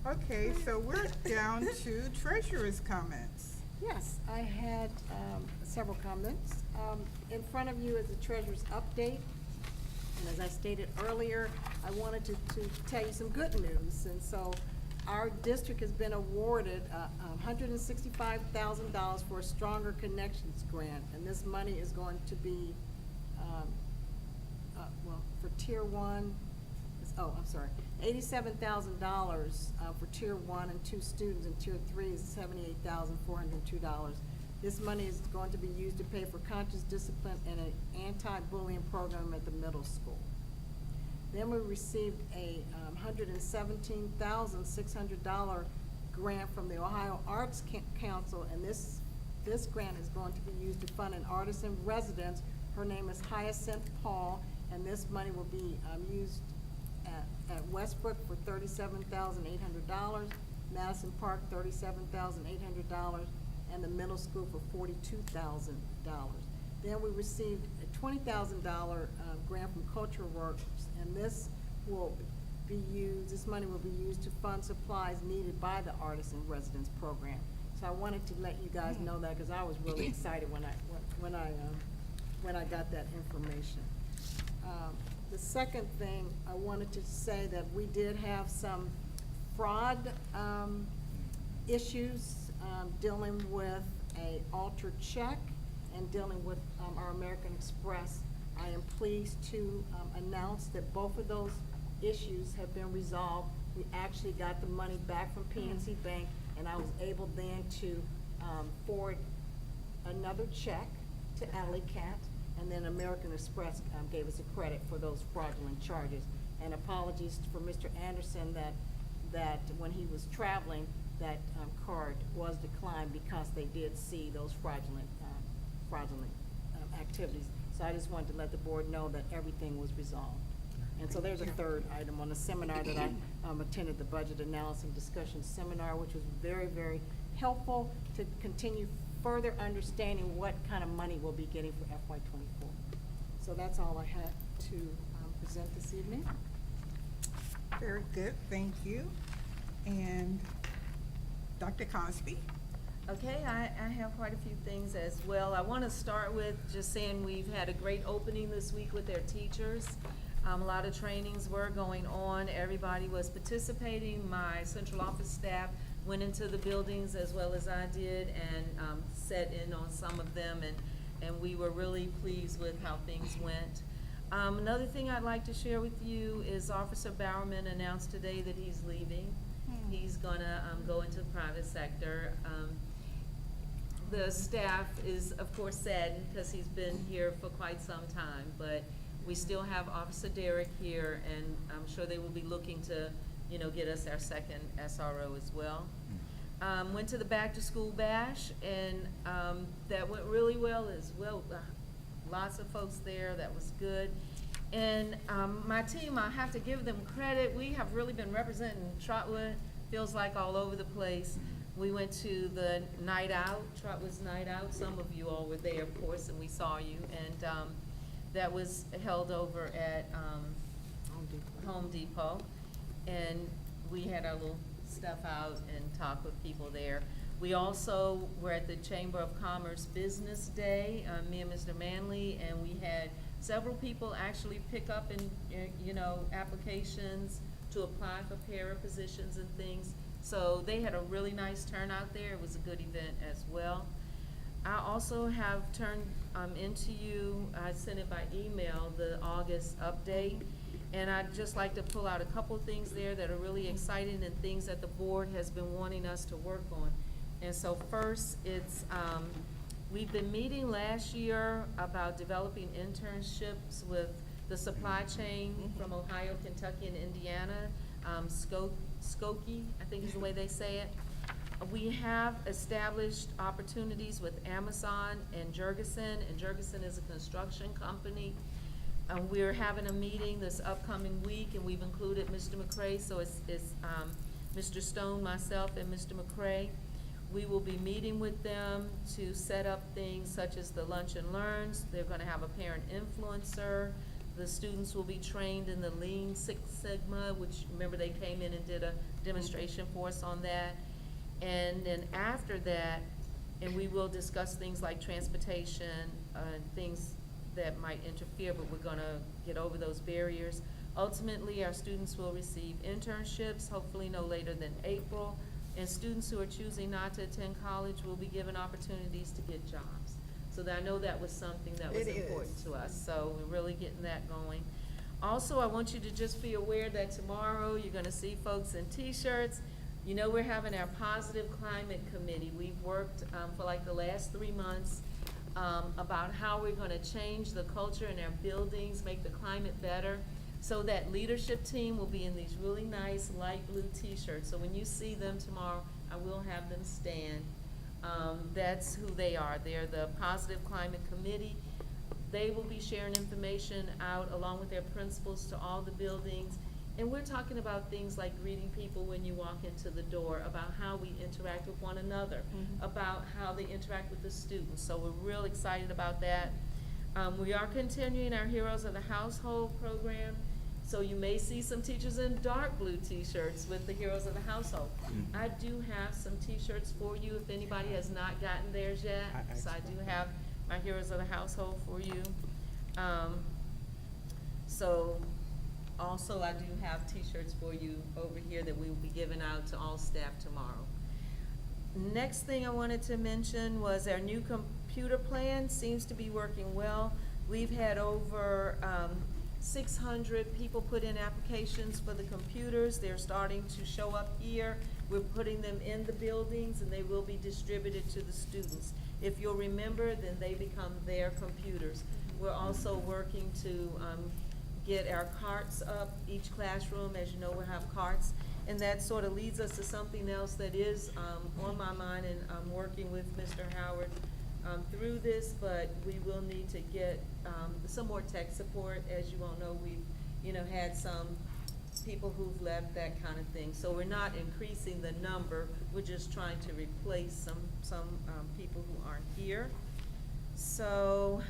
Okay, so we're down to treasurer's comments. Yes, I had several comments. In front of you is the treasurer's update. And as I stated earlier, I wanted to tell you some good news. And so our district has been awarded $165,000 for a Stronger Connections grant. And this money is going to be, for Tier 1, $87,000 for Tier 1 and 2 students, and Tier 3 is $78,402. This money is going to be used to pay for conscious discipline and an anti-bullying program at the middle school. Then we received a $117,600 grant from the Ohio Arts Council, and this grant is going to be used to fund an artist in residence. Her name is Hyacinth Paul, and this money will be used at Westbrook for $37,800, Madison Park $37,800, and the middle school for $42,000. Then we received a $20,000 grant from Cultural Works, and this money will be used to fund supplies needed by the Artist in Residence program. So I wanted to let you guys know that, because I was really excited when I got that information. The second thing, I wanted to say that we did have some fraud issues dealing with a altered check and dealing with our American Express. I am pleased to announce that both of those issues have been resolved. We actually got the money back from PNC Bank, and I was able then to forward another check to Alley Cat, and then American Express gave us a credit for those fraudulent charges. And apologies for Mr. Anderson that when he was traveling, that card was declined because they did see those fraudulent activities. So I just wanted to let the board know that everything was resolved. And so there's a third item on the seminar that I attended, the Budget Analysis and Discussion Seminar, which was very, very helpful to continue further understanding what kind of money we'll be getting for FY '24. So that's all I had to present this evening. Very good, thank you. And Dr. Cosby? Okay, I have quite a few things as well. I want to start with just saying we've had a great opening this week with their teachers. A lot of trainings were going on. Everybody was participating. My central office staff went into the buildings as well as I did and sat in on some of them, and we were really pleased with how things went. Another thing I'd like to share with you is Officer Bowerman announced today that he's leaving. He's gonna go into the private sector. the staff is, of course, saddened because he's been here for quite some time, but we still have Officer Derek here, and I'm sure they will be looking to, you know, get us our second SRO as well. Went to the back-to-school bash, and that went really well as well. Lots of folks there, that was good. And my team, I have to give them credit, we have really been representing Trotwood, feels like all over the place. We went to the night out, Trotwood's night out, some of you all were there, of course, and we saw you, and that was held over at Home Depot. And we had our little stuff out and talked with people there. We also were at the Chamber of Commerce Business Day, me and Mr. Manley, and we had several people actually pick up you know, applications to apply for para positions and things. So they had a really nice turnout there. It was a good event as well. I also have turned into you, I sent it by email, the August update. And I'd just like to pull out a couple things there that are really exciting and things that the board has been wanting us to work on. And so first, it's, we've been meeting last year about developing internships with the supply chain from Ohio, Kentucky, and Indiana, Skokie, I think is the way they say it. We have established opportunities with Amazon and Jurgensen is a construction company. We're having a meeting this upcoming week, and we've included Mr. McCray, so it's Mr. Stone, myself, and Mr. McCray. We will be meeting with them to set up things such as the lunch and learns. They're gonna have a parent influencer. The students will be trained in the Lean Six Sigma, which, remember, they came in and did a demonstration for us on that. And then after that, and we will discuss things like transportation, things that might interfere, but we're gonna get over those barriers. Ultimately, our students will receive internships, hopefully no later than April, and students who are choosing not to attend college will be given opportunities to get jobs. So I know that was something that was It important is. to us, so we're really getting that going. Also, I want you to just be aware that tomorrow you're gonna see folks in t-shirts. You know, we're having our Positive Climate Committee. We've worked for like the last 3 months about how we're gonna change the culture in our buildings, make the climate better. So that leadership team will be in these really nice light blue t-shirts. So when you see them tomorrow, I will have them stand. That's who they are. They're the Positive Climate Committee. They will be sharing information out along with their principals to all the buildings. And we're talking about things like greeting people when you walk into the door, about how we interact with one another, about how they interact with the students. So we're real excited about that. We are continuing our Heroes of the Household program. So you may see some teachers in dark blue t-shirts with the Heroes of the Household. I do have some t-shirts for you if anybody has not gotten theirs yet. So I do have my Heroes of the Household for you. So also I do have t-shirts for you over here that we will be giving out to all staff tomorrow. Next thing I wanted to mention was our new computer plan seems to be working well. We've had over 600 people put in applications for the computers. They're starting to show up here. We're putting them in the buildings, and they will be distributed to the students. If you'll remember, then they become their computers. We're also working to get our carts up. Each classroom, as you know, will have carts. And that sort of leads us to something else that is on my mind, and I'm working with Mr. Howard through this, but we will need to get some more tech support. As you all know, we've had some people who've left, that kind of thing. So we're not increasing the number, we're just trying to replace some people who aren't here. So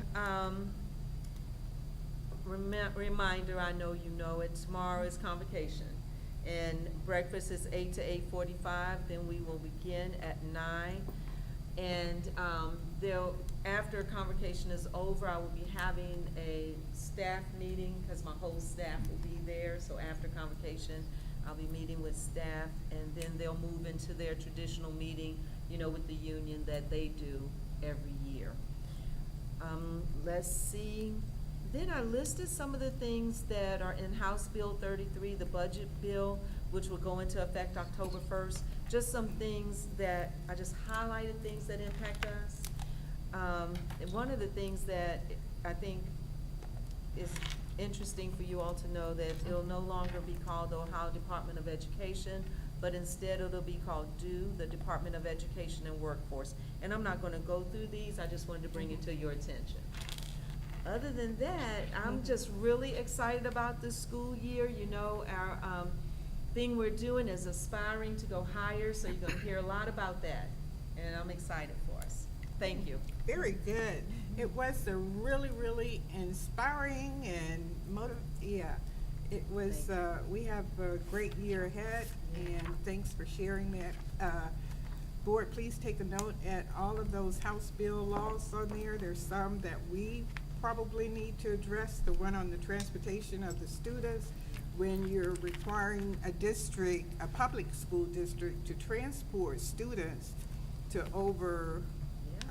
reminder, I know you know it, tomorrow is convocation. And breakfast is 8 to 8:45, then we will begin at 9. And after convocation is over, I will be having a staff meeting, because my whole staff will be there. So after convocation, I'll be meeting with staff, and then they'll move into their traditional meeting, with the union that they do every year. Let's see. Then I listed some of the things that are in House Bill 33, the budget bill, which will go into effect October 1st, just some things that, I just highlighted things that impact us. And one of the things that I think is interesting for you all to know, that it'll no longer be called the Ohio Department of Education, but instead it'll be called DO, the Department of Education and Workforce. And I'm not gonna go through these, I just wanted to bring it to your attention. Other than that, I'm just really excited about this school year. You know, our thing we're doing is aspiring to go higher, so you're gonna hear a lot about that. And I'm excited for us. Thank you. Very good. It was a really, really inspiring and yeah. It was, we have a great year ahead, and thanks for sharing that. Board, please take a note at all of those House bill laws on there. There's some that we probably need to address, the one on the transportation of the students. When you're requiring a district, a public school district, to transport students to over,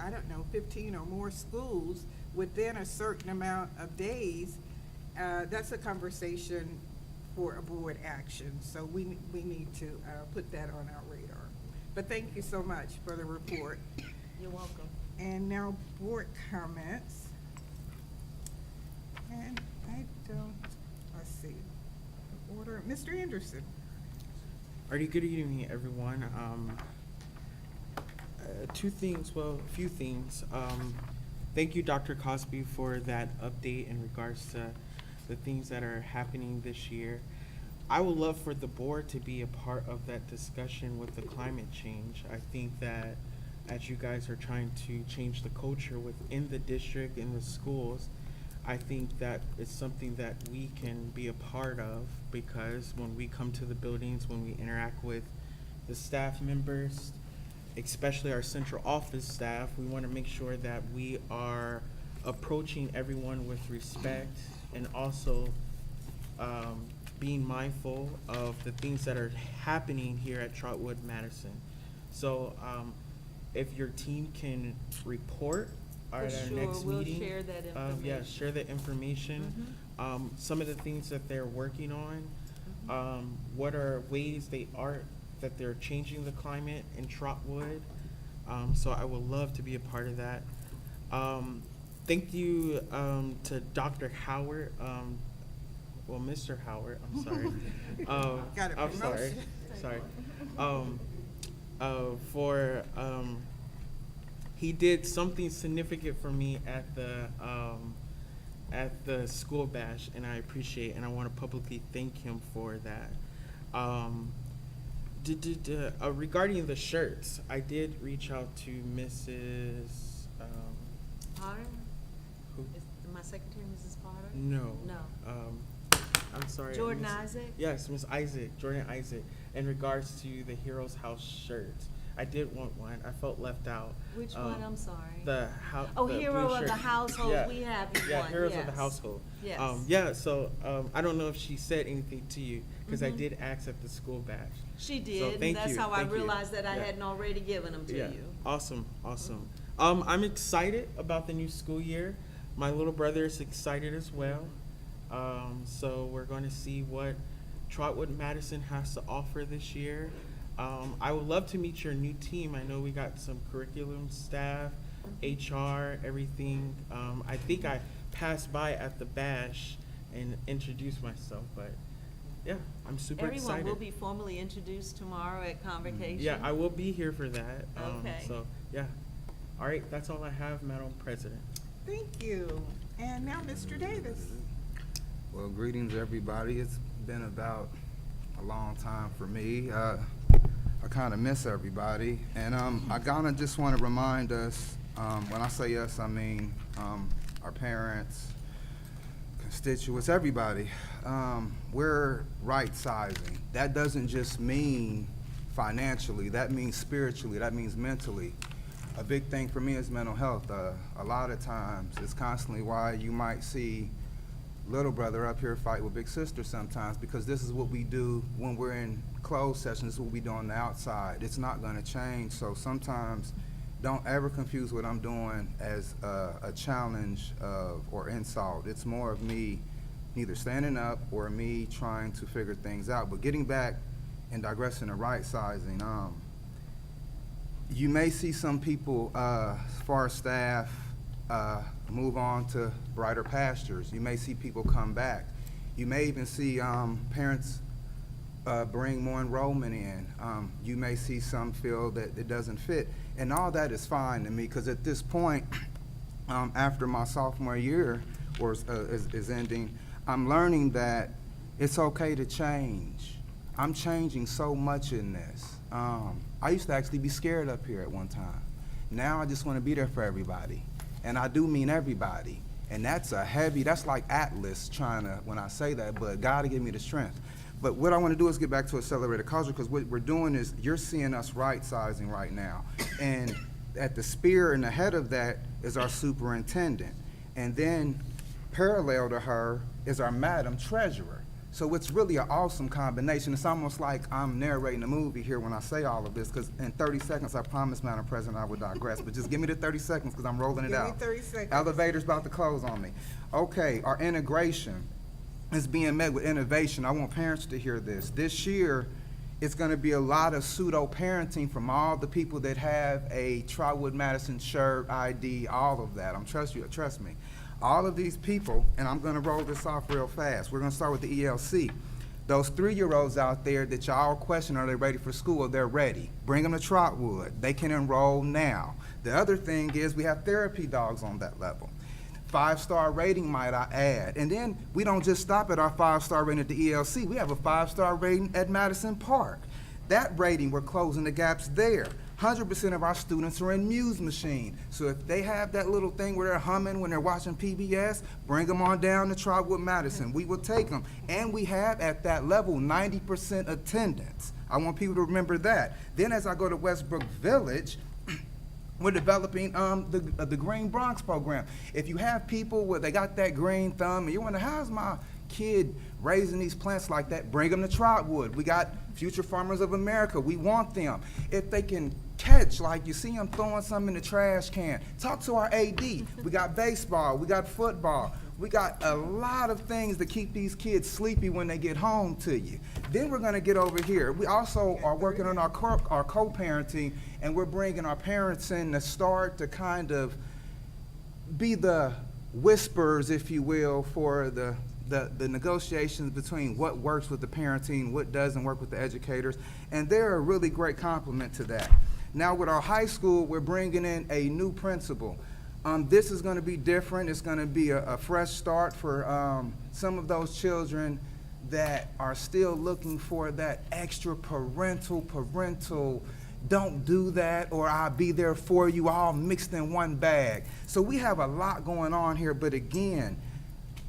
I don't know, 15 or more schools within a certain amount of days, that's a conversation for a board action. So we need to put that on our radar. But thank you so much for the report. You're welcome. And now board comments. And I don't, let's see, order, Mr. Anderson. Alrighty, good evening, everyone. Two things, well, a few things. Thank you, Dr. Cosby, for that update in regards to the things that are happening this year. I would love for the board to be a part of that discussion with the climate change. I think that as you guys are trying to change the culture within the district, in the schools, I think that it's something that we can be a part of, because when we come to the buildings, when we interact with the staff members, especially our central office staff, we want to make sure that we are approaching everyone with respect, and also being mindful of the things that are happening here at Trotwood Madison. So if your team can report For at our sure, next we'll meeting. share that Yeah, information. share the information. Some of the things that they're working on, what are ways that they're changing the climate in Trotwood. So I would love to be a part of that. Thank you to Dr. Howard, well, Mr. Howard, I'm sorry. Got a I'm sorry, promotion. for, he did something significant for me at the school bash, and I appreciate, and I want to publicly thank him for that. Regarding the shirts, I did reach out to Mrs. Potter? Who? Is my secretary Mrs. Potter? No. No. I'm sorry. Jordan Miss- Isaac? Yes, Miss Isaac, Jordan Isaac, in regards to the Heroes House shirts. I did want one. I felt left out. Which one? I'm sorry. The house. Oh, Hero of the Household, we have Yeah, one, Heroes of the yes. Household. Yes. Yeah, so, I don't know if she said anything to you, because I Mhm. did ask at the school bash. She So did, thank and that's you, how I thank you. realized that I Yeah. hadn't already given them to Yeah, you. awesome, awesome. I'm excited about the new school year. My little brother is excited as well. So we're going to see what Trotwood Madison has to offer this year. I would love to meet your new team. I know we got some curriculum staff, HR, everything. I think I passed by at the bash and introduced myself, but yeah, I'm super excited. Everyone will be formally introduced tomorrow at Convocation. Yeah, I will be here for that. Okay. So, yeah. All right, that's all I have, Madam President. Thank you. And now Mr. Davis. Well, greetings, everybody. It's been about a long time for me. I kind of miss everybody. And I kind of just want to remind us, when I say us, I mean our parents, constituents, everybody. We're right-sizing. That doesn't just mean financially. That means spiritually. That means mentally. A big thing for me is mental health. A lot of times, it's constantly why you might see little brother up here fight with big sister sometimes, because this is what we do when we're in closed sessions. This is what we do on the outside. It's not going to change. So sometimes don't ever confuse what I'm doing as a challenge or insult. It's more of me neither standing up or me trying to figure things out. But getting back and digressing to right sizing, you may see some people, as far as staff, move on to brighter pastures. You may see people come back. You may even see parents bring more enrollment in. You may see some feel that it doesn't fit. And all that is fine to me, because at this point, after my sophomore year is ending, I'm learning that it's okay to change. I'm changing so much in this. I used to actually be scared up here at one time. Now I just want to be there for everybody. And I do mean everybody. And that's that's like Atlas trying to, when I say that, but God to give me the strength. But what I want to do is get back to accelerated culture, because what we're doing is you're seeing us right-sizing right now. And at the spear and the head of that is our superintendent. And then parallel to her is our Madam Treasurer. So it's really an awesome combination. It's almost like I'm narrating a movie here when I say all of this, because in 30 seconds, I promise, Madam President, I would digress. But just give me the 30 seconds, because I'm rolling it out. Give me 30 seconds. Elevator's about to close on me. Okay, our integration is being met with innovation. I want parents to hear this. This year, it's going to be a lot of pseudo-parenting from all the people that have a Trotwood Madison shirt, ID, all of that. Trust me. All of these people, and I'm going to roll this off real fast. We're going to start with the ELC. Those 3-year-olds out there that y'all question, are they ready for school? They're ready. Bring them to Trotwood. They can enroll now. The other thing is we have therapy dogs on that level. 5-star rating, might I add. And then we don't just stop at our 5-star rating at the ELC. We have a 5-star rating at Madison Park. That rating, we're closing the gaps there. 100% of our students are in Muse Machine. So if they have that little thing where they're humming when they're watching PBS, bring them on down to Trotwood Madison. We will take them. And we have at that level 90% attendance. I want people to remember that. Then as I go to Westbrook Village, we're developing the Green Bronx program. If you have people where they got that green thumb and you wonder, how's my kid raising these plants like that, bring them to Trotwood. We got Future Farmers of America. We want them. If they can catch, like you see them throwing something in the trash can, talk to our AD. We got baseball. We got football. We got a lot of things to keep these kids sleepy when they get home to you. Then we're going to get over here. We also are working on our co-parenting, and we're bringing our parents in to start to kind of be the whispers, if you will, for the negotiations between what works with the parenting, what doesn't work with the educators, and they're a really great complement to that. Now with our high school, we're bringing in a new principal. This is going to be different. It's going to be a fresh start for some of those children that are still looking for that extra parental, don't do that, or I'll be there for you, all mixed in one bag. So we have a lot going on here, but again,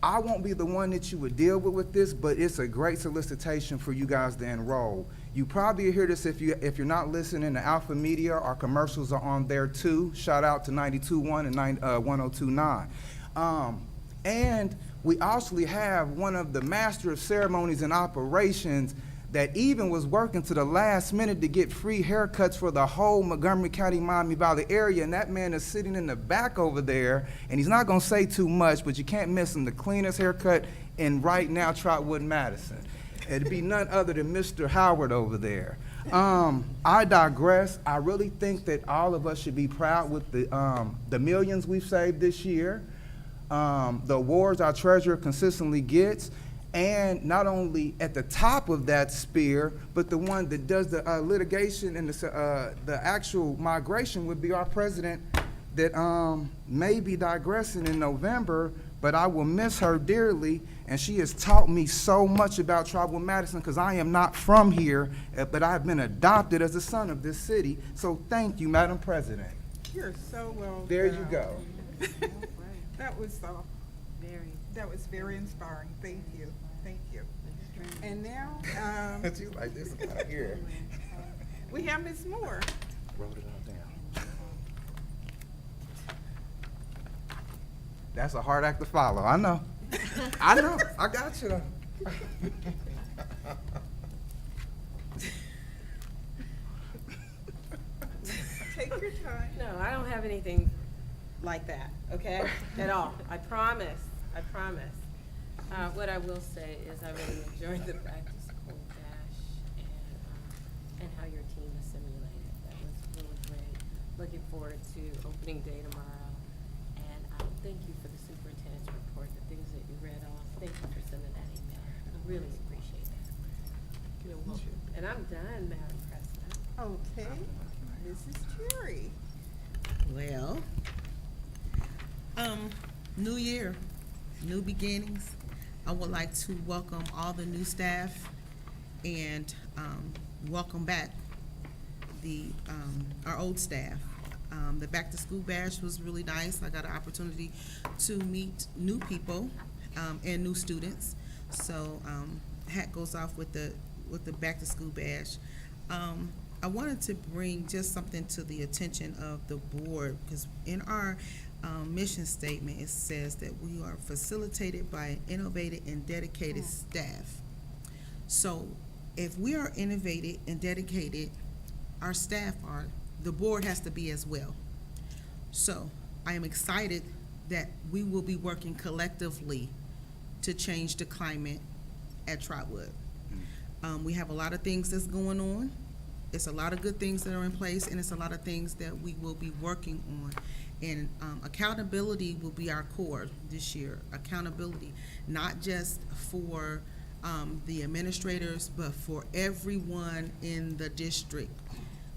I won't be the one that you would deal with this, but it's a great solicitation for you guys to enroll. You probably hear this if you're not listening to Alpha Media. Our commercials are on there too. Shout out to 92.1 and 102.9. And we actually have one of the master of ceremonies and operations that even was working to the last minute to get free haircuts for the whole Montgomery County, Miami Valley area, and that man is sitting in the back over there, and he's not gonna say too much, but you can't miss him, the cleanest haircut in right now Trotwood Madison. It'd be none other than Mr. Howard over there. I digress. I really think that all of us should be proud with the millions we've saved this year, the awards our treasurer consistently gets, and not only at the top of that spear, but the one that does the litigation and the actual migration would be our president that may be digressing in November, but I will miss her dearly, and she has taught me so much about Trotwood Madison, because I am not from here, but I've been adopted as a son of this city. So thank you, Madam President. You're so well There done. you go. That was very inspiring. Thank you. Thank you. And now, She's like, this is out here. we have Ms. Moore. Roll it all down. That's a hard act to follow. I know. I know. I got you. Take your time. No, I don't have anything like that, okay, at all. I promise. What I will say is I really enjoyed the practice school dash and how your team assimilated. That was really great. looking forward to opening day tomorrow. And thank you for the superintendent's report, the things that you read off. Thank you for sending that email. I really appreciate that. You're welcome. And I'm done, Madam President. Okay, Mrs. Cherry. Well, new year, new beginnings. I would like to welcome all the new staff and welcome back our old staff. The back to school bash was really nice. I got an opportunity to meet new people and new students. So hat goes off with the back to school bash. I wanted to bring just something to the attention of the board, because in our mission statement, it says that we are facilitated by an innovative and dedicated staff. So if we are innovative and dedicated, our staff are, the board has to be as well. So I am excited that we will be working collectively to change the climate at Trotwood. We have a lot of things that's going on. It's a lot of good things that are in place, and it's a lot of things that we will be working on. And accountability will be our core this year. Accountability, not just for the administrators, but for everyone in the district,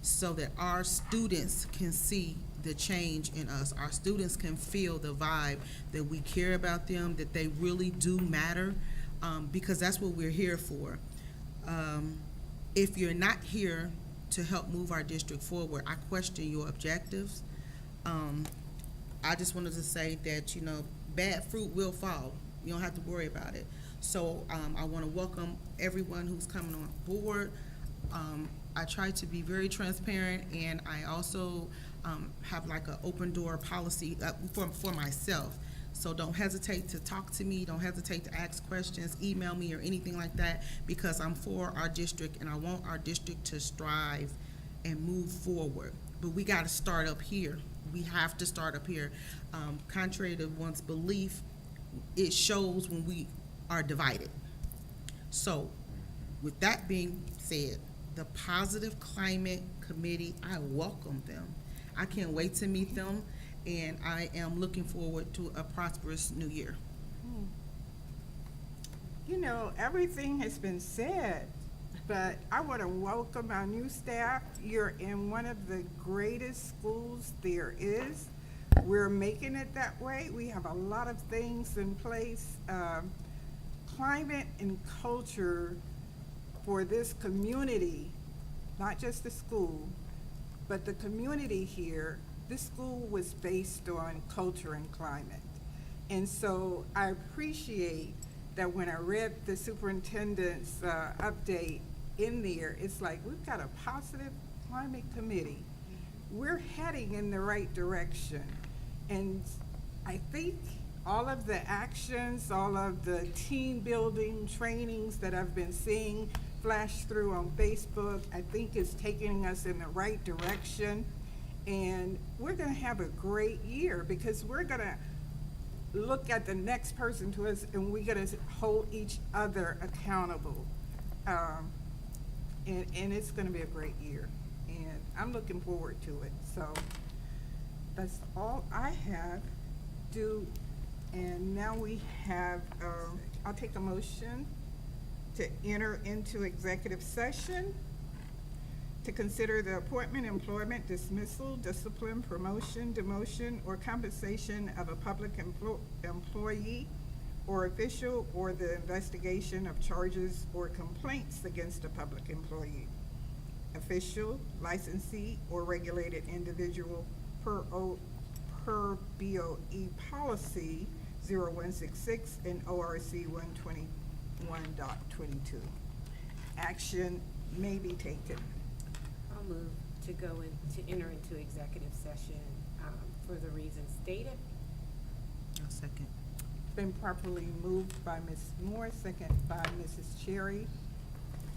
so that our students can see the change in us. Our students can feel the vibe that we care about them, that they really do matter, because that's what we're here for. If you're not here to help move our district forward, I question your objectives. I just wanted to say that, you know, bad fruit will fall. You don't have to worry about it. So I want to welcome everyone who's coming on board. I try to be very transparent, and I also have like an open door policy for myself. So don't hesitate to talk to me, don't hesitate to ask questions, email me or anything like that, because I'm for our district and I want our district to strive and move forward. But we got to start up here. We have to start up here. Contrary to one's belief, it shows when we are divided. So with that being said, the Positive Climate Committee, I welcome them. I can't wait to meet them, and I am looking forward to a prosperous new year. You know, everything has been said, but I want to welcome our new staff. You're in one of the greatest schools there is. We're making it that way. We have a lot of things in place. Climate and culture for this community, not just the school, but the community here. This school was based on culture and climate. And so I appreciate that when I read the superintendent's update in there, it's like, we've got a positive climate committee. We're heading in the right direction. And I think all of the actions, all of the team building trainings that I've been seeing flash through on Facebook, I think is taking us in the right direction. And we're gonna have a great year, because we're gonna look at the next person to us, and we're gonna hold each other accountable. And it's gonna be a great year, and I'm looking forward to it. So that's all I have. And now we have, I'll take a motion to enter into executive session to consider the appointment, employment, dismissal, discipline, promotion, demotion, or compensation of a public employee or official, or the investigation of charges or complaints against a public employee, official, licensee, or regulated individual per BOE policy 0166 and ORC 121.22. Action may be taken. I'll move to enter into executive session for the reasons stated. I'll second. Been properly moved by Ms. Moore, second by Mrs. Cherry.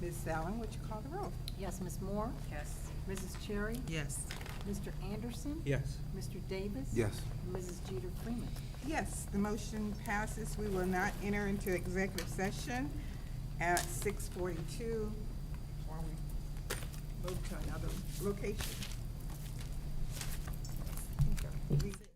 Ms. Allen, would you call the roll? Yes, Ms. Moore? Yes. Mrs. Cherry? Yes. Mr. Anderson? Yes. Mr. Davis? Yes. And Mrs. Jeter Freeman? Yes, the motion passes. We will not enter into executive session at 6:42 while we move to another location. Okay.